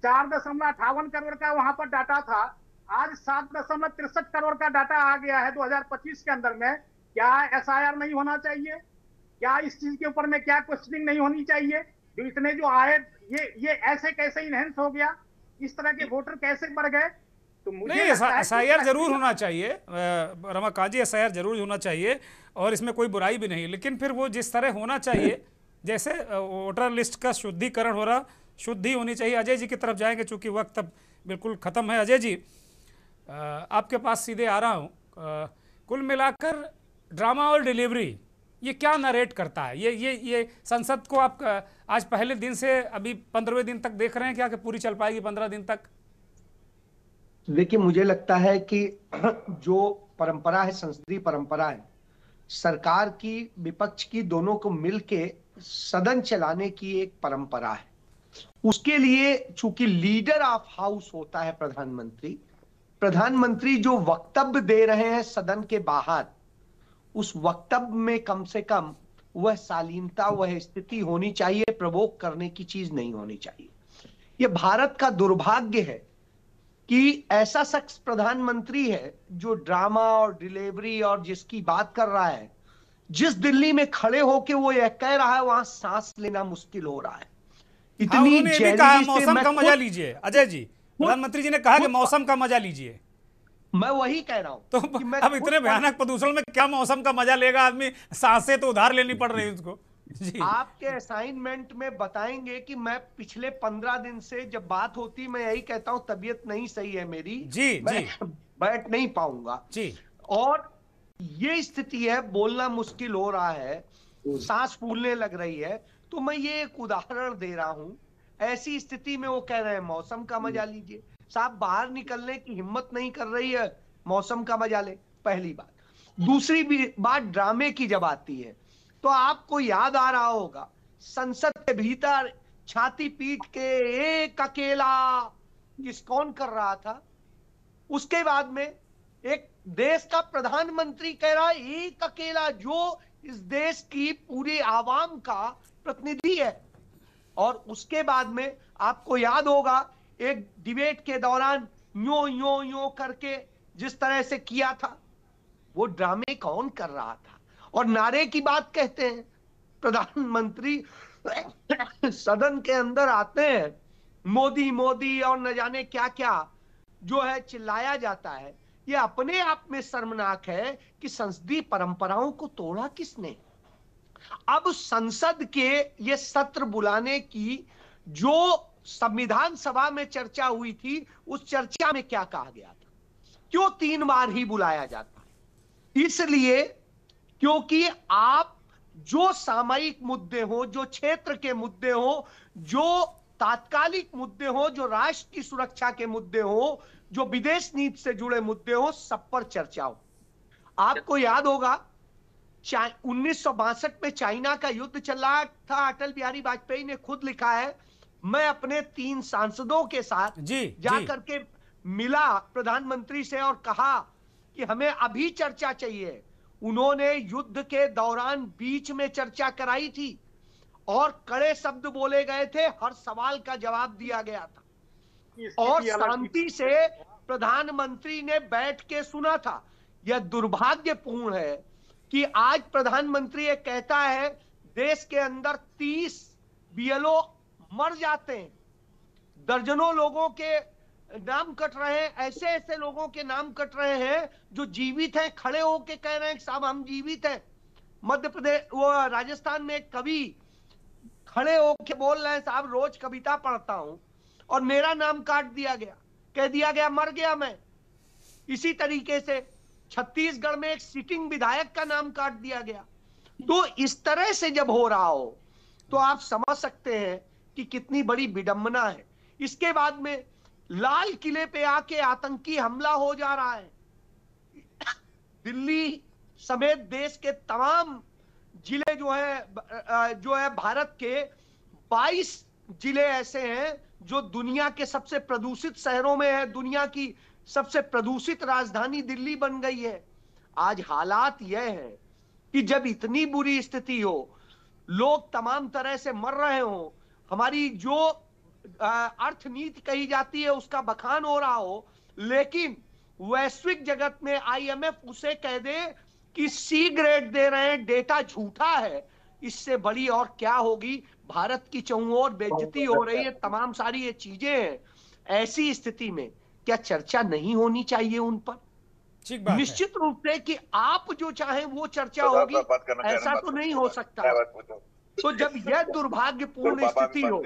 4.58 करोड़ का वहां पर डाटा था, आज 7.63 करोड़ का डाटा आ गया है 2025 के अंदर में। क्या एसआईआर नहीं होना चाहिए? क्या इस चीज के ऊपर में क्या क्वेश्चनिंग नहीं होनी चाहिए? जो इतने जो आए ये ऐसे कैसे इनहेंस हो गया, इस तरह के वोटर कैसे बढ़ गए? तो मुझे नहीं, एसआईआर जरूर होना चाहिए रमाकांत जी, एसआईआर जरूर होना चाहिए और इसमें कोई बुराई भी नहीं, लेकिन फिर वो जिस तरह होना चाहिए, जैसे वोटर लिस्ट का शुद्धिकरण हो रहा, शुद्धि होनी चाहिए। अजय जी की तरफ जाएंगे चूंकि वक्त अब बिल्कुल खत्म है। अजय जी आपके पास सीधे आ रहा हूँ, कुल मिलाकर ड्रामा और डिलीवरी ये क्या नरेट करता है? ये संसद को आप आज पहले दिन से अभी 15वें दिन तक देख रहे हैं क्या कि पूरी चल पाएगी 15 दिन तक? देखिए, मुझे लगता है कि जो परंपरा है, संसदीय परंपरा है, सरकार की विपक्ष की दोनों को मिलके सदन चलाने की एक परंपरा है। उसके लिए चूंकि लीडर ऑफ हाउस होता है प्रधानमंत्री, प्रधानमंत्री जो वक्तव्य दे रहे हैं सदन के बाहर, उस वक्तव्य में कम से कम वह शालीनता, वह स्थिति होनी चाहिए, प्रवोक करने की चीज नहीं होनी चाहिए। यह भारत का दुर्भाग्य है कि ऐसा शख्स प्रधानमंत्री है जो ड्रामा और डिलीवरी और जिसकी बात कर रहा है, जिस दिल्ली में खड़े होके वो यह कह रहा है वहां सांस लेना मुश्किल हो रहा है। इतनी मौसम का मजा लीजिए अजय जी, प्रधानमंत्री जी ने कहा कि मौसम का मजा लीजिए। मैं वही कह रहा हूं तो अब इतने भयानक प्रदूषण में क्या मौसम का मजा लेगा आदमी? सांसें तो उधार लेनी पड़ रही है उसको जी। आपके असाइनमेंट में बताएंगे कि मैं पिछले 15 दिन से जब बात होती मैं यही कहता हूं तबीयत नहीं सही है मेरी जी, बैठ नहीं पाऊंगा जी, और ये स्थिति है, बोलना मुश्किल हो रहा है, सांस फूलने लग रही है। तो मैं ये एक उदाहरण दे रहा हूं। ऐसी स्थिति में वो कह रहे हैं मौसम का मजा लीजिए। साहब बाहर निकलने की हिम्मत नहीं कर रही है, मौसम का मजा ले, पहली बात। दूसरी बात ड्रामे की जब आती है तो आपको याद आ रहा होगा संसद के भीतर छाती पीट के एक अकेला कौन कर रहा था। उसके बाद में एक देश का प्रधानमंत्री कह रहा है एक अकेला जो इस देश की पूरी आवाम का प्रतिनिधि है। और उसके बाद में आपको याद होगा एक डिबेट के दौरान यो करके जिस तरह से किया था, वो ड्रामे कौन कर रहा था? और नारे की बात कहते हैं, प्रधानमंत्री सदन के अंदर आते हैं, मोदी मोदी और न जाने क्या क्या जो है चिल्लाया जाता है। ये अपने आप में शर्मनाक है कि संसदीय परंपराओं को तोड़ा किसने। अब संसद के ये सत्र बुलाने की जो संविधान सभा में चर्चा हुई थी, उस चर्चा में क्या कहा गया था? क्यों 3 बार ही बुलाया जाता है? इसलिए क्योंकि आप जो सामयिक मुद्दे हो, जो क्षेत्र के मुद्दे हो, जो तात्कालिक मुद्दे हो, जो राष्ट्र की सुरक्षा के मुद्दे हो, जो विदेश नीति से जुड़े मुद्दे हो, सब पर चर्चा हो। आपको याद होगा 1962 में चाइना का युद्ध चल रहा था, अटल बिहारी वाजपेयी ने खुद लिखा है, मैं अपने 3 सांसदों के साथ जाकर के मिला प्रधानमंत्री से और कहा कि हमें अभी चर्चा चाहिए। उन्होंने युद्ध के दौरान बीच में चर्चा कराई थी और कड़े शब्द बोले गए थे, हर सवाल का जवाब दिया गया था और शांति से प्रधानमंत्री ने बैठ के सुना था। यह दुर्भाग्यपूर्ण है कि आज प्रधानमंत्री ये कहता है देश के अंदर 30 बीएलओ मर जाते हैं, दर्जनों लोगों के नाम कट रहे हैं, ऐसे ऐसे लोगों के नाम कट रहे हैं जो जीवित हैं, खड़े होके कह रहे हैं साहब हम जीवित हैं। मध्य प्रदेश वो राजस्थान में एक कवि खड़े होके बोल रहे हैं साहब रोज कविता पढ़ता हूं और मेरा नाम काट दिया गया, कह दिया गया मर गया मैं। इसी तरीके से छत्तीसगढ़ में एक सिटिंग विधायक का नाम काट दिया गया। तो इस तरह से जब हो रहा हो तो आप समझ सकते हैं कि कितनी बड़ी विडंबना है। इसके बाद में लाल किले पे आके आतंकी हमला हो जा रहा है। दिल्ली समेत देश के तमाम जिले जो है भारत के 22 जिले ऐसे हैं जो दुनिया के सबसे प्रदूषित शहरों में है। दुनिया की सबसे प्रदूषित राजधानी दिल्ली बन गई है। आज हालात यह है कि जब इतनी बुरी स्थिति हो, लोग तमाम तरह से मर रहे हो, हमारी जो अर्थनीति कही जाती है उसका बखान हो रहा हो, लेकिन वैश्विक जगत में आईएमएफ उसे कह दे कि सी ग्रेड दे रहे हैं, डेटा झूठा है, इससे बड़ी और क्या होगी। भारत की चहुओर बेइज्जती हो रही है, तमाम सारी ये चीजें हैं। ऐसी स्थिति में क्या चर्चा नहीं होनी चाहिए उन पर? निश्चित रूप से कि आप जो चाहें वो चर्चा होगी, ऐसा तो नहीं हो सकता। तो जब यह दुर्भाग्यपूर्ण स्थिति हो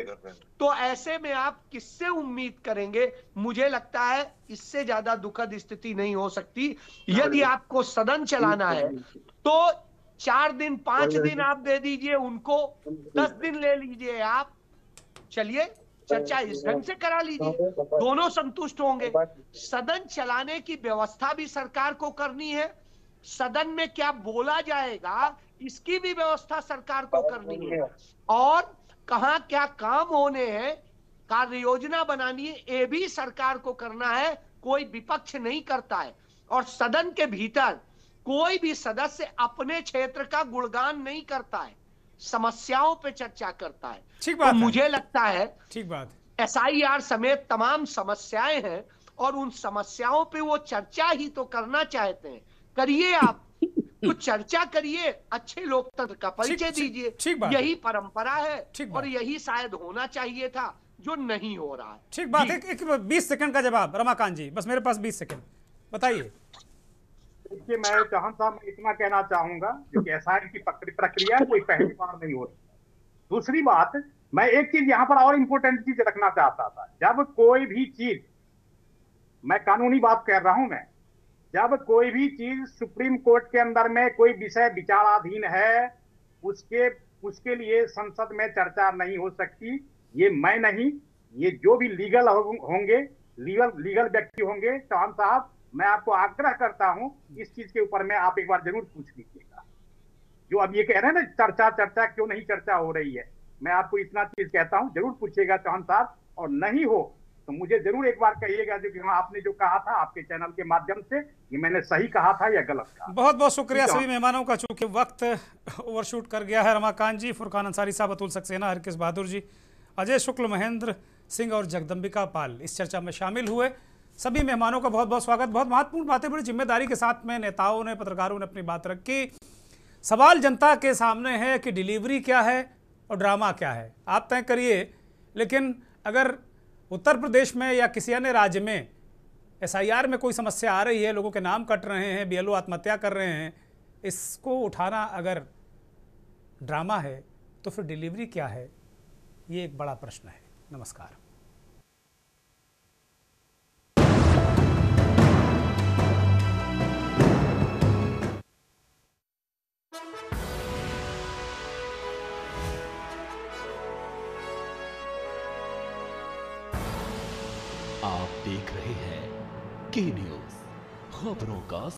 तो ऐसे में आप किससे उम्मीद करेंगे? मुझे लगता है इससे ज्यादा दुखद स्थिति नहीं हो सकती। यदि आपको सदन चलाना है तो 4 दिन 5 दिन आप दे दीजिए उनको, 10 दिन ले लीजिए आप, चलिए चर्चा इस ढंग से करा लीजिए, दोनों संतुष्ट होंगे। सदन चलाने की व्यवस्था भी सरकार को करनी है, सदन में क्या बोला जाएगा इसकी भी व्यवस्था सरकार को करनी है, और कहां क्या काम होने हैं, कार्य योजना बनानी है, ये भी सरकार को करना है। कोई विपक्ष नहीं करता है और सदन के भीतर कोई भी सदस्य अपने क्षेत्र का गुणगान नहीं करता है, समस्याओं पे चर्चा करता है। ठीक बात तो मुझे लगता है ठीक बात, SIR समेत तमाम समस्याएं हैं और उन समस्याओं पे वो चर्चा ही तो करना चाहते हैं। करिए आप तो चर्चा करिए, अच्छे लोकतंत्र का परिचय दीजिए, यही परंपरा है और यही शायद होना चाहिए था जो नहीं हो रहा है। ठीक बात है। एक 20 सेकंड का जवाब रमाकांत जी, बस मेरे पास 20 सेकंड, बताइए। देखिए मैं चौहान साहब मैं इतना कहना चाहूंगा जो कि SIR की प्रक्रिया है कोई पहली बार नहीं हो रही। दूसरी बात, मैं एक चीज यहाँ पर और इम्पोर्टेंट चीज रखना चाहता था। जब कोई भी चीज, मैं कानूनी बात कर रहा हूं, मैं जब कोई भी चीज सुप्रीम कोर्ट के अंदर में कोई विषय विचाराधीन है, उसके लिए संसद में चर्चा नहीं हो सकती। ये मैं नहीं, ये जो भी लीगल होंगे, लीगल व्यक्ति होंगे, चौहान साहब मैं आपको आग्रह करता हूं इस चीज के ऊपर में आप एक बार जरूर पूछ लीजिएगा। जो अब ये कह रहे हैं ना चर्चा क्यों नहीं चर्चा हो रही है, मैं आपको इतना चीज कहता हूं, जरूर पूछिएगा चौहान साहब, और नहीं हो तो मुझे जरूर एक बार कहिएगा जो कि हाँ आपने जो कहा था आपके चैनल के माध्यम से, ये मैंने सही कहा था या गलत कहा। बहुत बहुत शुक्रिया सभी मेहमानों का, चूंकि वक्त ओवरशूट कर गया है। रमाकांत जी, फुरकान अंसारी साहब, अतुल सक्सेना, हरकिस बहादुर जी, अजय शुक्ल, महेंद्र सिंह और जगदम्बिका पाल इस चर्चा में शामिल हुए। सभी मेहमानों का बहुत बहुत स्वागत। बहुत महत्वपूर्ण बातें बड़ी जिम्मेदारी के साथ में नेताओं ने, पत्रकारों ने अपनी बात रखी। सवाल जनता के सामने है कि डिलीवरी क्या है और ड्रामा क्या है, आप तय करिए। लेकिन अगर उत्तर प्रदेश में या किसी अन्य राज्य में SIR में कोई समस्या आ रही है, लोगों के नाम कट रहे हैं, BLO आत्महत्या कर रहे हैं, इसको उठाना अगर ड्रामा है तो फिर डिलीवरी क्या है, ये एक बड़ा प्रश्न है। नमस्कार। देख रहे हैं के न्यूज, खबरों का